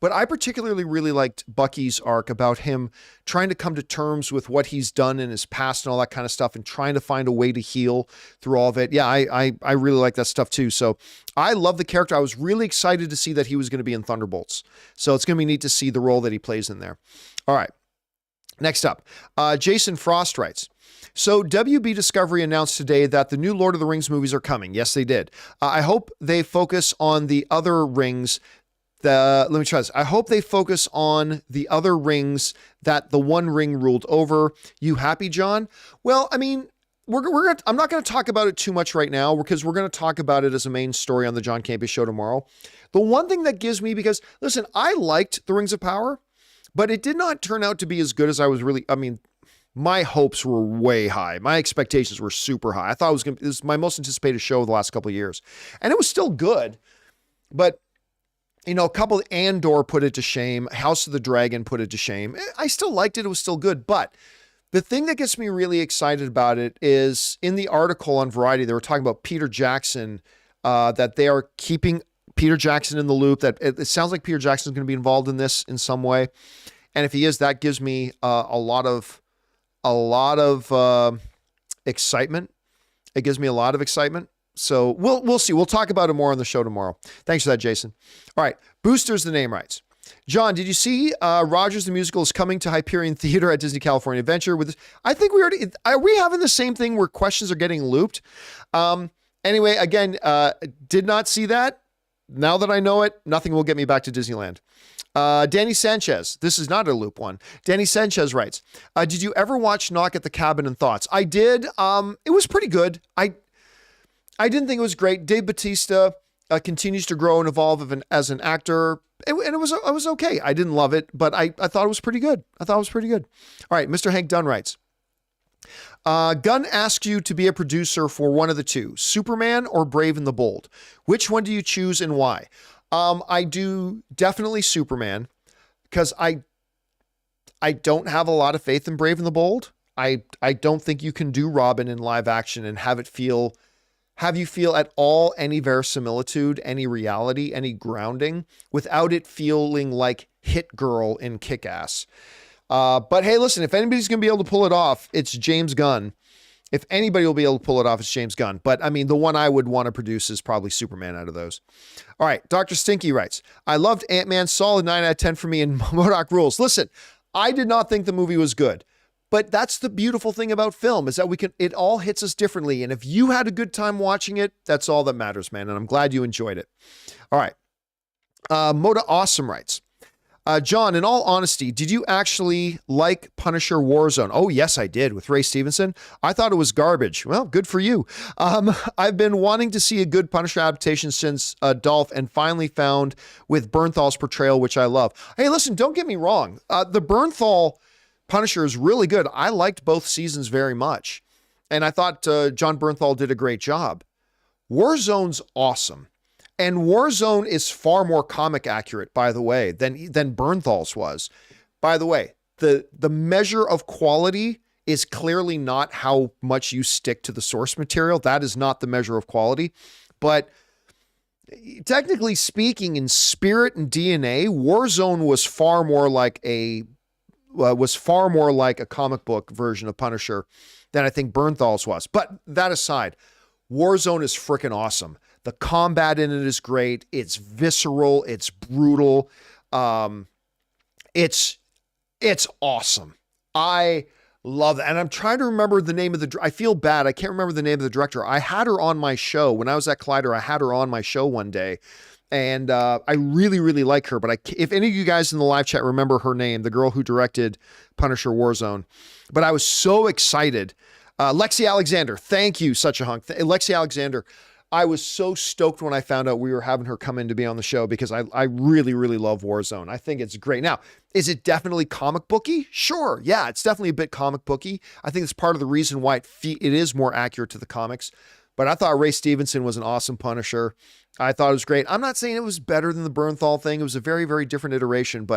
But I particularly really liked Bucky's arc about him trying to come to terms with what he's done in his past and all that kind of stuff, and trying to find a way to heal through all of it. Yeah, I really like that stuff too. So I love the character. I was really excited to see that he was going to be in Thunderbolts. So it's going to be neat to see the role that he plays in there. All right. Next up, Jason Frost writes, so WB Discovery announced today that the new Lord of the Rings movies are coming. Yes, they did. I hope they focus on the other rings. Let me try this. I hope they focus on the other rings that the One Ring ruled over. You happy, John? Well, I mean, I'm not going to talk about it too much right now because we're going to talk about it as a main story on the John Campea Show tomorrow. The one thing that gives me, because listen, I liked the Rings of Power, but it did not turn out to be as good as I was really, I mean, my hopes were way high. My expectations were super high. I thought it was my most anticipated show of the last couple of years. And it was still good, but you know, a couple of Andor put it to shame. House of the Dragon put it to shame. I still liked it. It was still good. But the thing that gets me really excited about it is in the article on Variety, they were talking about Peter Jackson, that they are keeping Peter Jackson in the loop, that it sounds like Peter Jackson is going to be involved in this in some way. And if he is, that gives me a lot of excitement. It gives me a lot of excitement. So we'll see. We'll talk about it more on the show tomorrow. Thanks for that, Jason. All right. Boosters the name writes, John, did you see Rogers the Musical is coming to Hyperion Theater at Disney California Adventure with this? I think are we having the same thing where questions are getting looped? Anyway, again, did not see that. Now that I know it, nothing will get me back to Disneyland. Danny Sanchez, this is not a loop one. Danny Sanchez writes, did you ever watch Knock at the Cabin and Thoughts? I did. It was pretty good. I didn't think it was great. Dave Bautista continues to grow and evolve as an actor. And it was okay. I didn't love it, but I thought it was pretty good. All right. Mr. Hank Dunn writes, Gunn asks you to be a producer for one of the two, Superman or Brave and the Bold. Which one do you choose and why? I do definitely Superman because I don't have a lot of faith in Brave and the Bold. I don't think you can do Robin in live action and have you feel at all any verisimilitude, any reality, any grounding without it feeling like Hit Girl in Kick-Ass. But hey, listen, if anybody's going to be able to pull it off, it's James Gunn. If anybody will be able to pull it off, it's James Gunn. But I mean, the one I would want to produce is probably Superman out of those. All right. Dr. Stinky writes, I loved AntMan, solid 9 out of 10 for me, and MODOK rules. Listen, I did not think the movie was good. But that's the beautiful thing about film is that it all hits us differently. And if you had a good time watching it, that's all that matters, man. And I'm glad you enjoyed it. All right. Moda Awesome writes, John, in all honesty, did you actually like Punisher Warzone? Oh, yes, I did, with Ray Stevenson. I thought it was garbage. Well, good for you. I've been wanting to see a good Punisher adaptation since Dolph, and finally found with Bernthal's portrayal, which I love. Hey, listen, don't get me wrong. The Bernthal Punisher is really good. I liked both seasons very much, and I thought John Bernthal did a great job. Warzone's awesome. And Warzone is far more comic accurate, by the way, than Bernthal's was. By the way, the measure of quality is clearly not how much you stick to the source material. That is not the measure of quality. But technically speaking, in spirit and DNA, Warzone was far more like a comic book version of Punisher than I think Bernthal's was. But that aside, Warzone is freaking awesome. The combat in it is great. It's visceral. It's brutal. It's awesome. I love that. And I'm trying to remember the name of I feel bad. I can't remember the name of the director. I had her on my show when I was at Collider. I had her on my show one day, and I really, really like her. But if any of you guys in the live chat remember her name, the girl who directed Punisher Warzone, but I was so excited. Lexi Alexander. Thank you. Such a hunk. Lexi Alexander. I was so stoked when I found out we were having her come in to be on the show, because I really, really love Warzone. I think it's great. Now, is it definitely comic booky? Sure. Yeah, it's definitely a bit comic booky. I think it's part of the reason why it is more accurate to the comics. But I thought Ray Stevenson was an awesome Punisher. I thought it was great. I'm not saying it was better than the Bernthal thing. It was a very, very different iteration.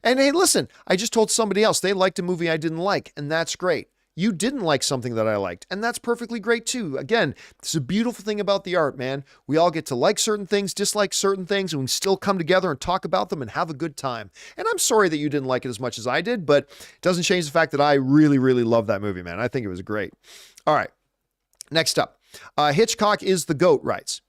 And hey, listen, I just told somebody else they liked a movie I didn't like, and that's great. You didn't like something that I liked, and that's perfectly great too. Again, it's a beautiful thing about the art, man. We all get to like certain things, dislike certain things, and we still come together and talk about them and have a good time. And I'm sorry that you didn't like it as much as I did, but it doesn't change the fact that I really, really love that movie, man. I think it was great. All right. Next up, Hitchcock is the GOAT writes,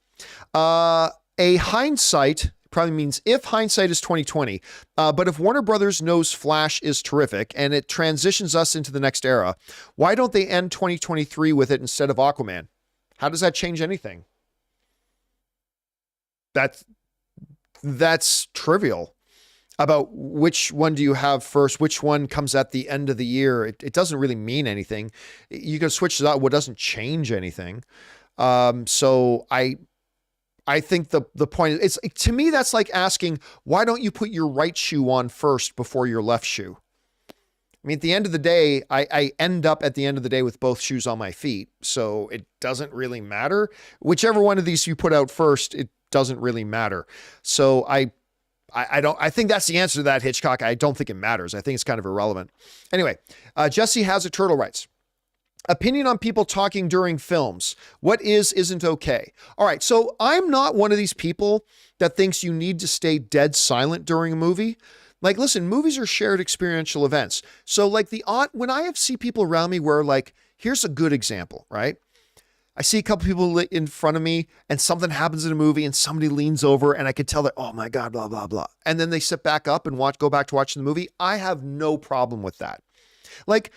a hindsight probably means if hindsight is 2020, but if Warner Brothers knows Flash is terrific and it transitions us into the next era, why don't they end 2023 with it instead of Aquaman? How does that change anything? That's trivial. About which one do you have first? Which one comes at the end of the year? It doesn't really mean anything. You can switch it out. What doesn't change anything. So I think the point is, to me, that's like asking, why don't you put your right shoe on first before your left shoe? I mean, at the end of the day, I end up at the end of the day with both shoes on my feet. So it doesn't really matter. Whichever one of these you put out first, it doesn't really matter. So I think that's the answer to that, Hitchcock. I don't think it matters. I think it's kind of irrelevant. Anyway, Jesse has a turtle writes, opinion on people talking during films. What isn't okay? All right. So I'm not one of these people that thinks you need to stay dead silent during a movie. Like, listen, movies are shared experiential events. So like when I see people around me where, like, here's a good example, right? I see a couple people in front of me and something happens in a movie and somebody leans over and I could tell that, oh my God, blah, blah, blah. And then they sit back up and go back to watching the movie. I have no problem with that. Like,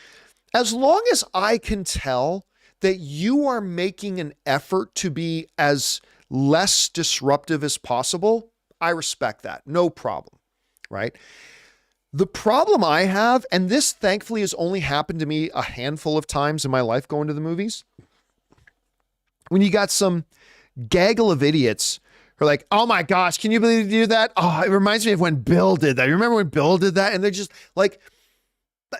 as long as I can tell that you are making an effort to be as less disruptive as possible, I respect that. No problem, right? The problem I have, and this thankfully has only happened to me a handful of times in my life going to the movies, when you got some gaggle of idiots who are like, oh my gosh, can you believe you do that? Oh, it reminds me of when Bill did that. You remember when Bill did that? And they're just like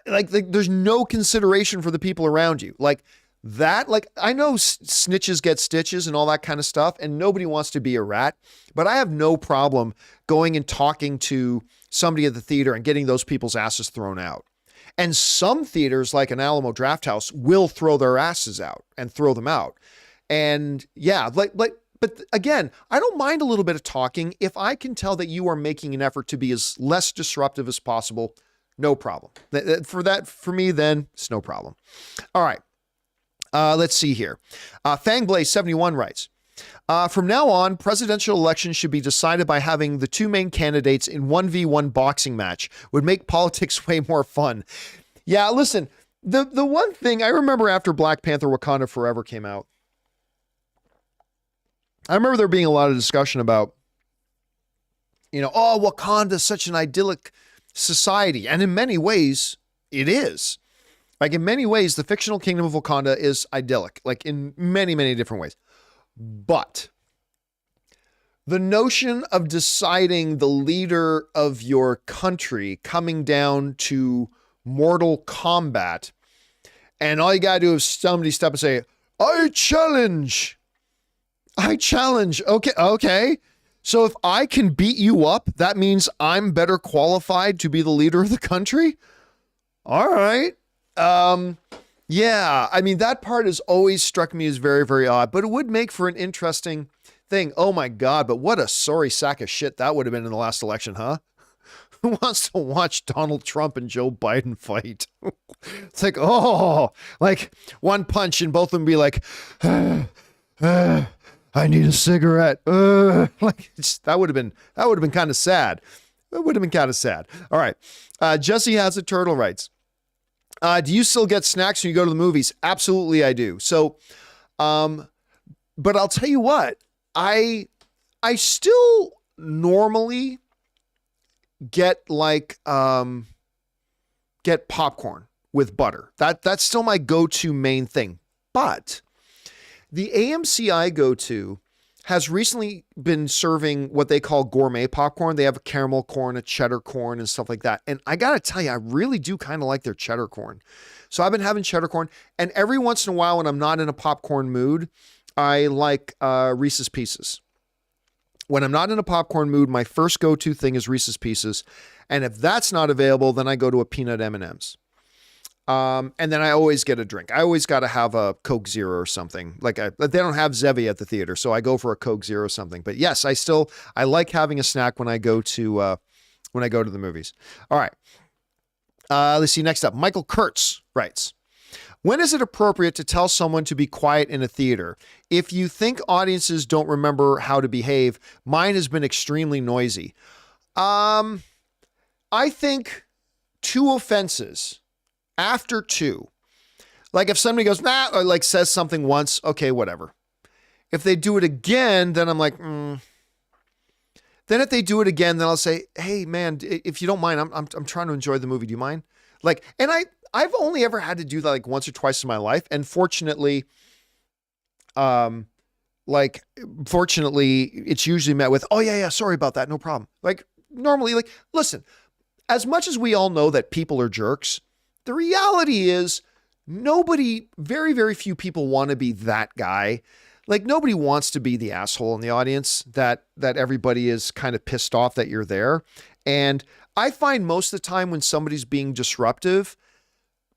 there's no consideration for the people around you. Like that, like I know snitches get stitches and all that kind of stuff, and nobody wants to be a rat, but I have no problem going and talking to somebody at the theater and getting those people's asses thrown out. And some theaters, like an Alamo Drafthouse, will throw their asses out and throw them out. And yeah, but again, I don't mind a little bit of talking if I can tell that you are making an effort to be as less disruptive as possible. No problem. For me, then it's no problem. All right. Let's see here. Fangblaze71 writes, from now on, presidential elections should be decided by having the two main candidates in 1v1 boxing match. Would make politics way more fun. Yeah, listen, the one thing I remember after Black Panther Wakanda Forever came out, I remember there being a lot of discussion about, oh, Wakanda's such an idyllic society. And in many ways, it is. Like in many ways, the fictional kingdom of Wakanda is idyllic, like in many, many different ways. But the notion of deciding the leader of your country coming down to mortal combat, and all you got to do is somebody step and say, I challenge. Okay. So if I can beat you up, that means I'm better qualified to be the leader of the country? All right. Yeah, I mean, that part has always struck me as very, very odd, but it would make for an interesting thing. Oh my God, but what a sorry sack of shit that would have been in the last election, huh? Who wants to watch Donald Trump and Joe Biden fight? It's like, oh, like one punch and both of them be like, I need a cigarette. Like that would have been kind of sad. It would have been kind of sad. All right. Jesse Has a Turtle writes, do you still get snacks when you go to the movies? Absolutely, I do. So, but I'll tell you what, I still normally get get popcorn with butter. That's still my go-to main thing. But the AMC I go to has recently been serving what they call gourmet popcorn. They have a caramel corn, a cheddar corn, and stuff like that. And I got to tell you, I really do kind of like their cheddar corn. So I've been having cheddar corn. And every once in a while, when I'm not in a popcorn mood, I like Reese's Pieces. When I'm not in a popcorn mood, my first go-to thing is Reese's Pieces. And if that's not available, then I go to a peanut M&Ms. And then I always get a drink. I always got to have a Coke Zero or something. Like they don't have Zevi at the theater, so I go for a Coke Zero or something. But yes, I like having a snack when I go to the movies. All right. Let's see. Next up, Michael Kurtz writes, when is it appropriate to tell someone to be quiet in a theater? If you think audiences don't remember how to behave, mine has been extremely noisy. I think 2 offenses. After 2, like if somebody goes, nah, or like says something once, okay, whatever. If they do it again, then I'm like, Then if they do it again, then I'll say, hey man, if you don't mind, I'm trying to enjoy the movie. Do you mind? Like, and I've only ever had to do that like once or twice in my life. And fortunately, it's usually met with, oh yeah, sorry about that. No problem. Like normally, like, listen, as much as we all know that people are jerks, the reality is very, very few people want to be that guy. Like nobody wants to be the asshole in the audience that everybody is kind of pissed off that you're there. And I find most of the time when somebody's being disruptive,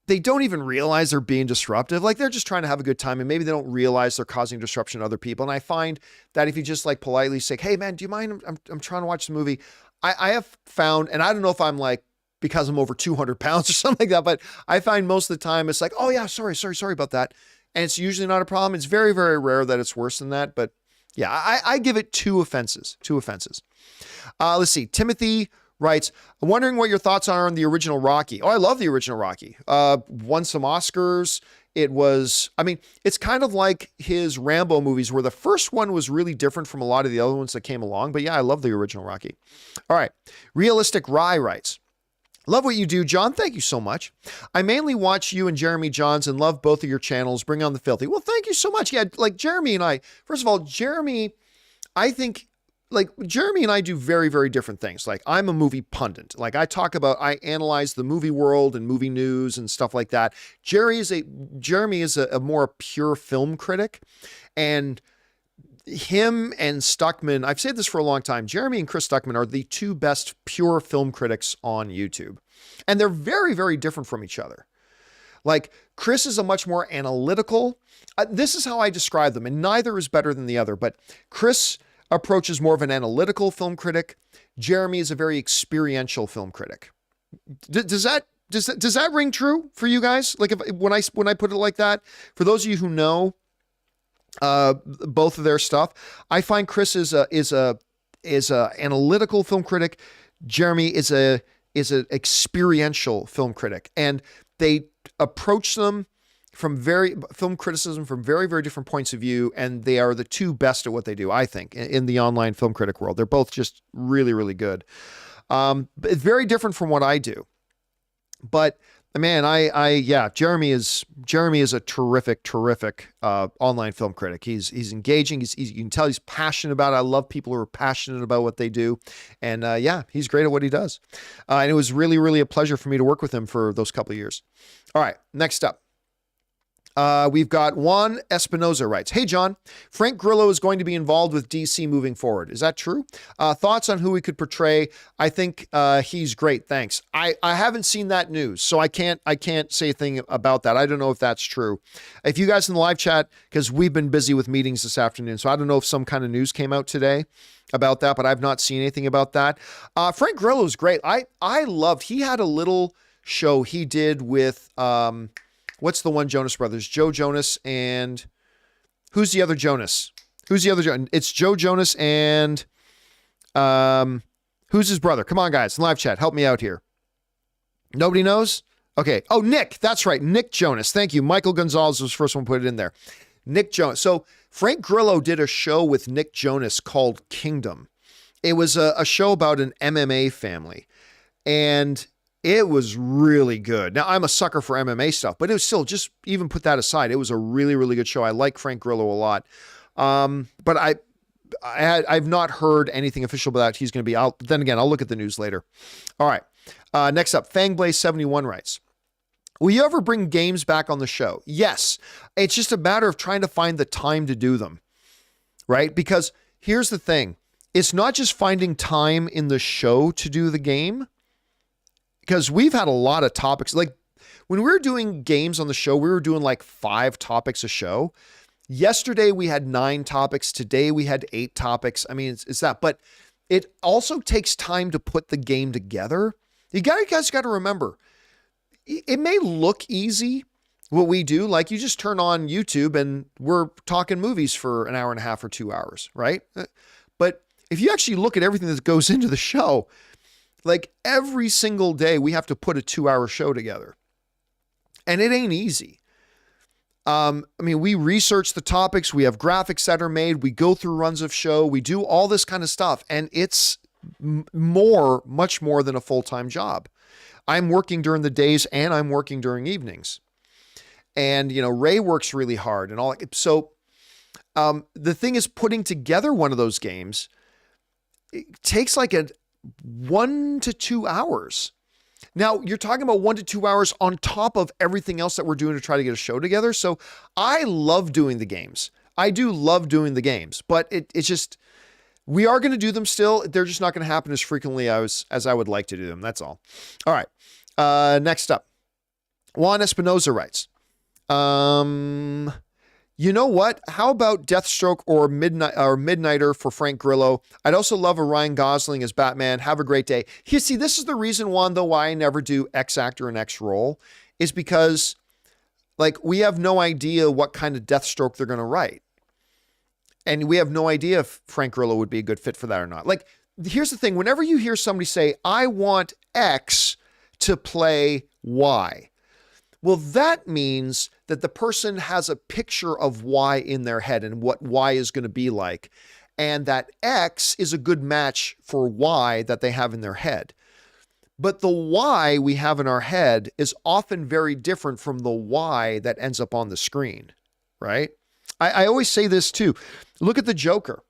they don't even realize they're being disruptive. Like they're just trying to have a good time and maybe they don't realize they're causing disruption to other people. And I find that if you just like politely say, hey man, do you mind? I'm trying to watch the movie. I have found, and I don't know if I'm like, because I'm over 200 pounds or something like that. But I find most of the time it's like, oh yeah, sorry about that. And it's usually not a problem. It's very, very rare that it's worse than that. But yeah, I give it 2 offenses. Let's see. Timothy writes, I'm wondering what your thoughts are on the original Rocky. Oh, I love the original Rocky. Won some Oscars. It's kind of like his Rambo movies where the first one was really different from a lot of the other ones that came along. But yeah, I love the original Rocky. All right. Realistic Rye writes, love what you do, John. Thank you so much. I mainly watch you and Jeremy Johns and love both of your channels. Bring on the filthy. Well, thank you so much. Yeah, like Jeremy and I, first of all, Jeremy, I think like Jeremy and I do very, very different things. Like I'm a movie pundit. Like I analyze the movie world and movie news and stuff like that. Jeremy is a more pure film critic, and him and Stuckman, I've said this for a long time, Jeremy and Chris Stuckman are the 2 best pure film critics on YouTube. And they're very, very different from each other. Like Chris is a much more analytical, this is how I describe them, and neither is better than the other, but Chris approaches more of an analytical film critic. Jeremy is a very experiential film critic. Does that ring true for you guys? Like when I put it like that, for those of you who know, both of their stuff, I find Chris is a analytical film critic. Jeremy is an experiential film critic, and they approach them film criticism from very, very different points of view, and they are the two best at what they do, I think, in the online film critic world. They're both just really, really good. But it's very different from what I do. But man, Jeremy is a terrific online film critic. He's engaging. You can tell he's passionate about it. I love people who are passionate about what they do, and he's great at what he does. And it was really, really a pleasure for me to work with him for those couple of years. All right, next up. We've got Juan Espinoza writes, "Hey, John, Frank Grillo is going to be involved with DC moving forward. Is that true? Thoughts on who he could portray? I think he's great. Thanks." I haven't seen that news, so I can't say a thing about that. I don't know if that's true. If you guys in the live chat, because we've been busy with meetings this afternoon, so I don't know if some kind of news came out today about that, but I've not seen anything about that. Frank Grillo is great. He had a little show he did with, what's the one Jonas Brothers? Joe Jonas and who's the other Jonas? It's Joe Jonas and who's his brother? Come on, guys, in live chat, help me out here. Nobody knows? Okay. Oh, Nick. That's right. Nick Jonas. Thank you. Michael Gonzalez was the first one to put it in there. Nick Jonas. So Frank Grillo did a show with Nick Jonas called Kingdom. It was a show about an MMA family, and it was really good. Now, I'm a sucker for MMA stuff, but it was still, just even put that aside, it was a really, really good show. I like Frank Grillo a lot. But I've not heard anything official about that. He's going to be out. Then again, I'll look at the news later. All right. Next up, Fangblaze71 writes, "Will you ever bring games back on the show?" Yes. It's just a matter of trying to find the time to do them, right? Because here's the thing. It's not just finding time in the show to do the game, because we've had a lot of topics. Like when we were doing games on the show, we were doing like 5 topics a show. Yesterday we had 9 topics. Today we had 8 topics. I mean, it's that, but it also takes time to put the game together. You guys got to remember, it may look easy what we do. Like you just turn on YouTube and we're talking movies for an hour and a half or 2 hours, right? But if you actually look at everything that goes into the show, like every single day we have to put a 2-hour show together, and it ain't easy. I mean, we research the topics, we have graphics that are made, we go through runs of show, we do all this kind of stuff, and it's much more than a full-time job. I'm working during the days and I'm working during evenings. And, Ray works really hard and all. So the thing is, putting together one of those games, it takes like 1 to 2 hours. Now, you're talking about 1 to 2 hours on top of everything else that we're doing to try to get a show together. So I love doing the games. I do love doing the games, but it's just, we are going to do them still. They're just not going to happen as frequently as I would like to do them. That's all. All right. Next up, Juan Espinoza writes, "You know what? How about Deathstroke or Midnighter for Frank Grillo? I'd also love a Ryan Gosling as Batman. Have a great day." You see, this is the reason, Juan, though, why I never do X actor and X role, is because like we have no idea what kind of Deathstroke they're going to write. And we have no idea if Frank Grillo would be a good fit for that or not. Like, here's the thing. Whenever you hear somebody say, "I want X to play Y," well, that means that the person has a picture of Y in their head and what Y is going to be like. And that X is a good match for Y that they have in their head. But the Y we have in our head is often very different from the Y that ends up on the screen, right? I always say this too. Look at the Joker.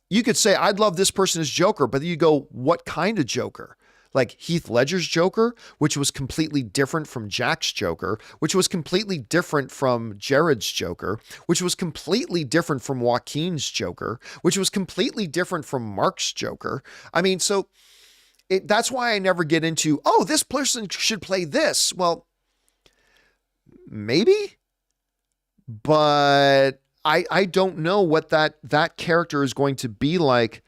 You could say, "I'd love this person as Joker," but then you go, what kind of Joker? Like Heath Ledger's Joker, which was completely different from Jack's Joker, which was completely different from Jared's Joker, which was completely different from Joaquin's Joker, which was completely different from Mark's Joker. I mean, so that's why I never get into, "Oh, this person should play this." Well, maybe, but I don't know what that character is going to be like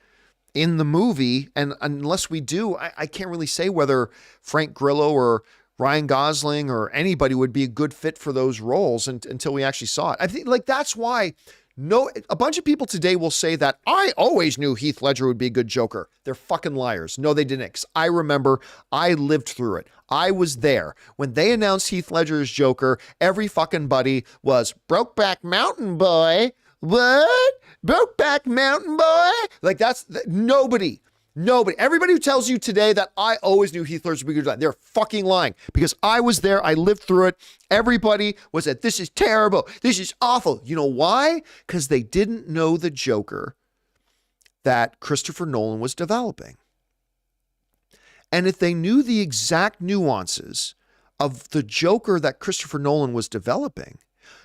in the movie. And unless we do, I can't really say whether Frank Grillo or Ryan Gosling or anybody would be a good fit for those roles until we actually saw it. I think like that's why No, a bunch of people today will say that I always knew Heath Ledger would be a good Joker. They're fucking liars. No, they didn't. 'Cause I remember, I lived through it. I was there. When they announced Heath Ledger's Joker, every fucking buddy was Brokeback Mountain Boy. What? Brokeback Mountain Boy? Like nobody. Everybody who tells you today that I always knew Heath Ledger would be good, they're fucking lying, because I was there. I lived through it. Everybody was at, this is terrible. This is awful. You know why? Because they didn't know the Joker that Christopher Nolan was developing. And if they knew the exact nuances of the Joker that Christopher Nolan was developing,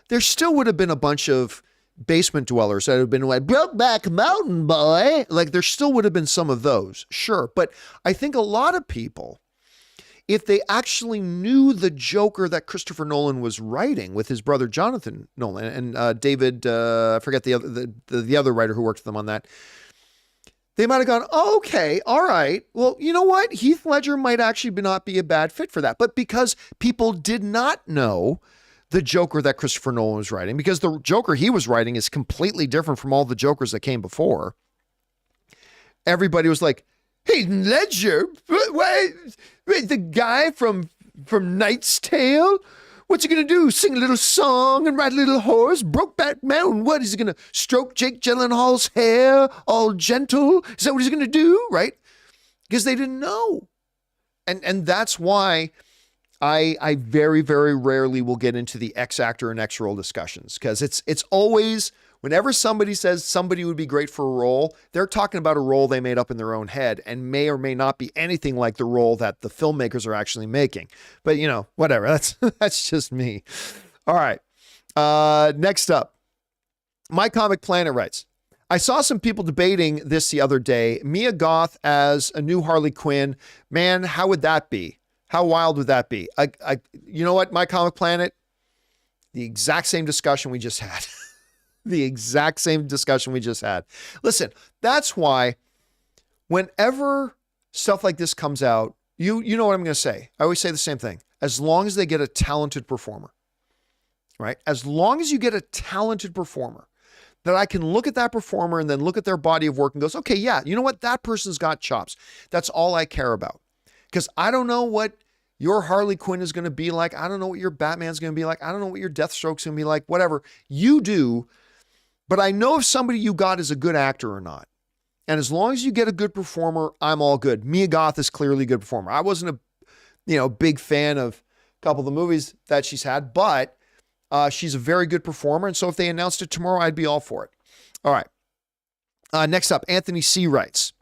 there still would have been a bunch of basement dwellers that have been like, Brokeback Mountain Boy. Like, there still would have been some of those, sure. But I think a lot of people, if they actually knew the Joker that Christopher Nolan was writing with his brother Jonathan Nolan and David, I forget the other writer who worked with them on that, they might have gone, oh, okay, all right. Well, you know what? Heath Ledger might actually not be a bad fit for that. But because people did not know the Joker that Christopher Nolan was writing, because the Joker he was writing is completely different from all the Jokers that came before, everybody was like, hey, Ledger, wait, the guy from Knight's Tale? What's he going to do? Sing a little song and ride a little horse? Brokeback Mountain? What? Is he going to stroke Jake Gyllenhaal's hair all gentle? Is that what he's going to do? Right? Because they didn't know. And that's why I very, very rarely will get into the X actor and X role discussions, because it's always, whenever somebody says somebody would be great for a role, they're talking about a role they made up in their own head and may or may not be anything like the role that the filmmakers are actually making. But, you know, whatever. That's just me. All right. Next up, My Comic Planet writes, I saw some people debating this the other day. Mia Goth as a new Harley Quinn. Man, how would that be? How wild would that be? You know what, My Comic Planet? The exact same discussion we just had. The exact same discussion we just had. Listen, that's why whenever stuff like this comes out, you know what I'm going to say. I always say the same thing. As long as they get a talented performer, right? As long as you get a talented performer, that I can look at that performer and then look at their body of work and goes, okay, yeah, you know what? That person's got chops. That's all I care about. Because I don't know what your Harley Quinn is going to be like. I don't know what your Batman's going to be like. I don't know what your Deathstroke's going to be like. Whatever. You do. But I know if somebody you got is a good actor or not. And as long as you get a good performer, I'm all good. Mia Goth is clearly a good performer. I wasn't a big fan of a couple of the movies that she's had, but she's a very good performer. And so if they announced it tomorrow, I'd be all for it. All right. Next up, Anthony C. writes,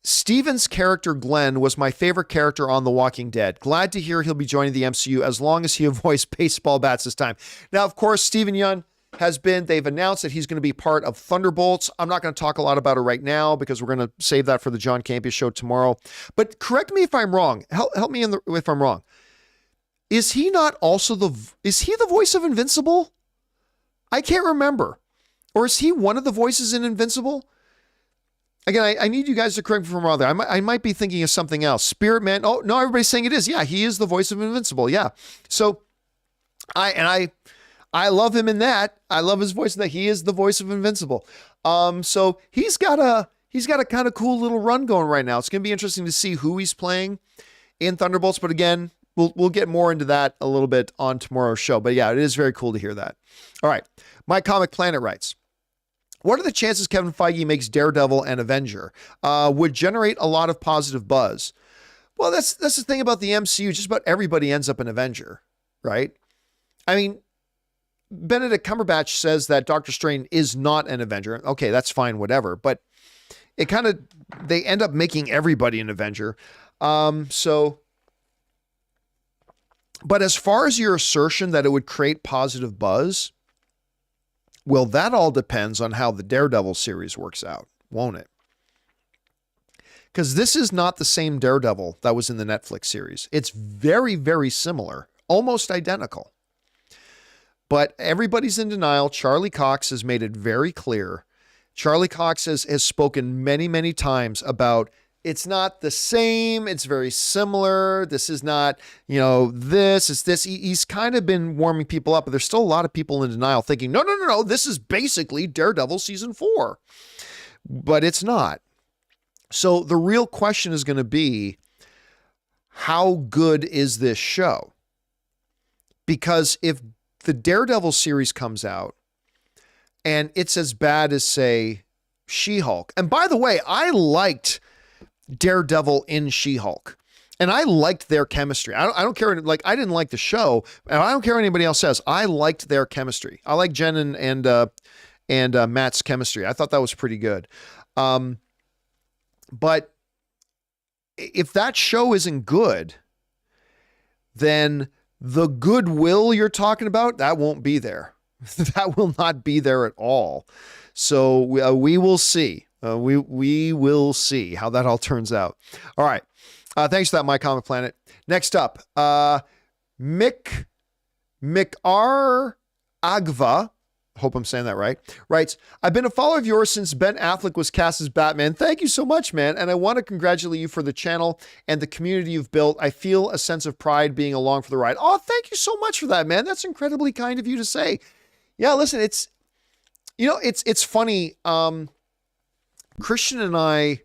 Steven's character Glenn was my favorite character on The Walking Dead. Glad to hear he'll be joining the MCU as long as he avoids baseball bats this time. Now, of course, Steven Yeun they've announced that he's going to be part of Thunderbolts. I'm not going to talk a lot about it right now because we're going to save that for the John Campea Show tomorrow. But correct me if I'm wrong. Help me if I'm wrong. Is he the voice of Invincible? I can't remember. Or is he one of the voices in Invincible? Again, I need you guys to correct me if I'm wrong there. I might be thinking of something else. Spirit Man. Oh, no, everybody's saying it is. Yeah, he is the voice of Invincible. Yeah. So I love him in that. I love his voice in that. He is the voice of Invincible. So he's got a kind of cool little run going right now. It's going to be interesting to see who he's playing in Thunderbolts. But again, we'll get more into that a little bit on tomorrow's show. But yeah, it is very cool to hear that. All right. My Comic Planet writes, what are the chances Kevin Feige makes Daredevil an Avenger? Would generate a lot of positive buzz. Well, that's the thing about the MCU. Just about everybody ends up an Avenger, right? I mean, Benedict Cumberbatch says that Doctor Strange is not an Avenger. Okay, that's fine, whatever. But they end up making everybody an Avenger. But as far as your assertion that it would create positive buzz, well, that all depends on how the Daredevil series works out, won't it? Because this is not the same Daredevil that was in the Netflix series. It's very, very similar, almost identical. But everybody's in denial. Charlie Cox has made it very clear. Charlie Cox has spoken many, many times about it's not the same. It's very similar. This is not, this is this. He's kind of been warming people up, but there's still a lot of people in denial thinking, no, this is basically Daredevil season 4, but it's not. So the real question is going to be, how good is this show? Because if the Daredevil series comes out and it's as bad as, say, She-Hulk, and by the way, I liked Daredevil in She-Hulk, and I liked their chemistry. I don't care. Like, I didn't like the show, and I don't care what anybody else says. I liked their chemistry. I like Jen and Matt's chemistry. I thought that was pretty good. But if that show isn't good, then the goodwill you're talking about, that won't be there. That will not be there at all. So we will see. We will see how that all turns out. All right. Thanks for that, My Comic Planet. Next up, Mikar Agva, hope I'm saying that right, writes, I've been a follower of yours since Ben Affleck was cast as Batman. Thank you so much, man. And I want to congratulate you for the channel and the community you've built. I feel a sense of pride being along for the ride. Oh, thank you so much for that, man. That's incredibly kind of you to say. Yeah, listen, it's funny. Christian and I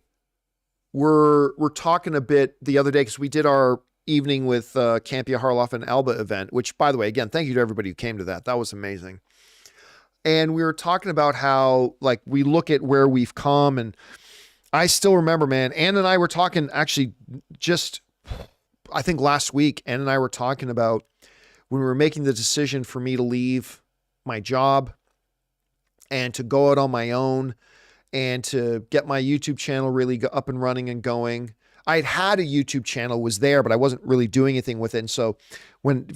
were talking a bit the other day because we did our evening with Campea, Harloff, and Alba event, which, by the way, again, thank you to everybody who came to that. That was amazing. And we were talking about how, like, we look at where we've come, and I still remember, man, Ann and I were talking actually just, I think last week, Ann and I were talking about when we were making the decision for me to leave my job and to go out on my own and to get my YouTube channel really up and running and going. I'd had a YouTube channel, was there, but I wasn't really doing anything with it. And so when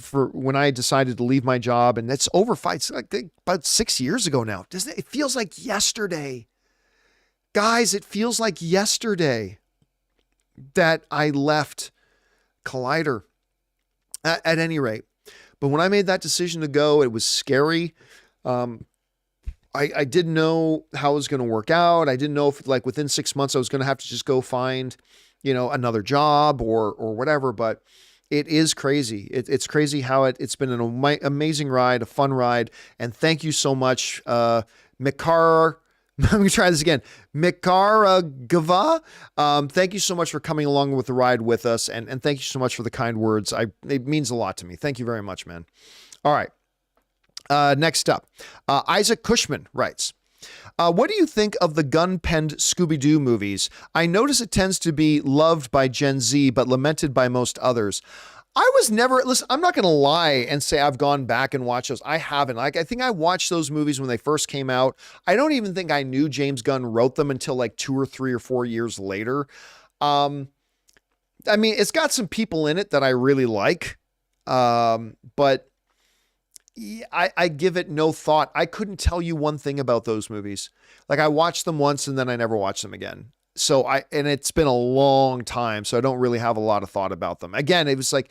I decided to leave my job, and it's over about 6 years ago now, doesn't it? It feels like yesterday. Guys, it feels like yesterday that I left Collider at any rate. But when I made that decision to go, it was scary. I didn't know how it was going to work out. I didn't know if, like, within 6 months I was going to have to just go find, another job or whatever. But it is crazy. It's crazy how it's been an amazing ride, a fun ride. And thank you so much, Mikar. Let me try this again. Mikar Gava. Thank you so much for coming along with the ride with us. And thank you so much for the kind words. It means a lot to me. Thank you very much, man. All right. Next up, Isaac Cushman writes, what do you think of the gun-penned Scooby-Doo movies? I notice it tends to be loved by Gen Z, but lamented by most others. I was never, listen, I'm not going to lie and say I've gone back and watched those. I haven't. I think I watched those movies when they first came out. I don't even think I knew James Gunn wrote them until like 2 or 3 or 4 years later. I mean, it's got some people in it that I really like, but I give it no thought. I couldn't tell you one thing about those movies. Like, I watched them once and then I never watched them again. And it's been a long time, so I don't really have a lot of thought about them. Again, it was like,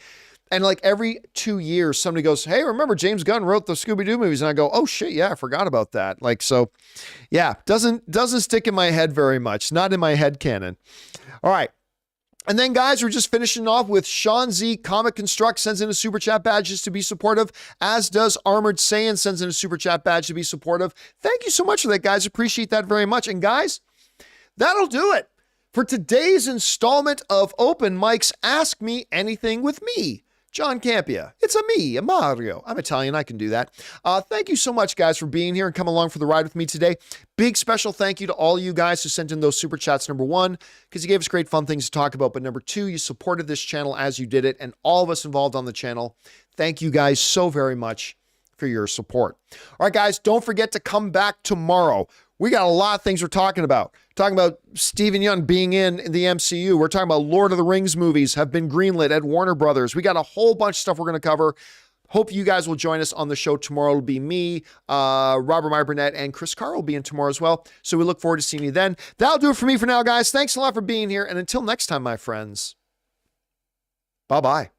and like every 2 years, somebody goes, hey, remember James Gunn wrote the Scooby-Doo movies? And I go, oh shit, yeah, I forgot about that. Like, so yeah, doesn't stick in my head very much. Not in my head canon. All right. And then, guys, we're just finishing off with Sean Z. Comic Construct sends in a super chat badge just to be supportive, as does Armored Saiyan sends in a super chat badge to be supportive. Thank you so much for that, guys. Appreciate that very much. And, guys, that'll do it for today's installment of Open Mic's Ask Me Anything with me, John Campea. It's a Mario. I'm Italian. I can do that. Thank you so much, guys, for being here and coming along for the ride with me today. Big special thank you to all you guys who sent in those super chats. Number one, because you gave us great fun things to talk about. But number two, you supported this channel as you did it, and all of us involved on the channel. Thank you guys so very much for your support. All right, guys, don't forget to come back tomorrow. We got a lot of things we're talking about. Talking about Stephen Yeun being in the MCU. We're talking about Lord of the Rings movies have been greenlit at Warner Brothers. We got a whole bunch of stuff we're going to cover. Hope you guys will join us on the show tomorrow. It'll be me, Robert Meyer Burnett, and Chris Carr will be in tomorrow as well. So we look forward to seeing you then. That'll do it for me for now, guys. Thanks a lot for being here. And until next time, my friends, bye-bye.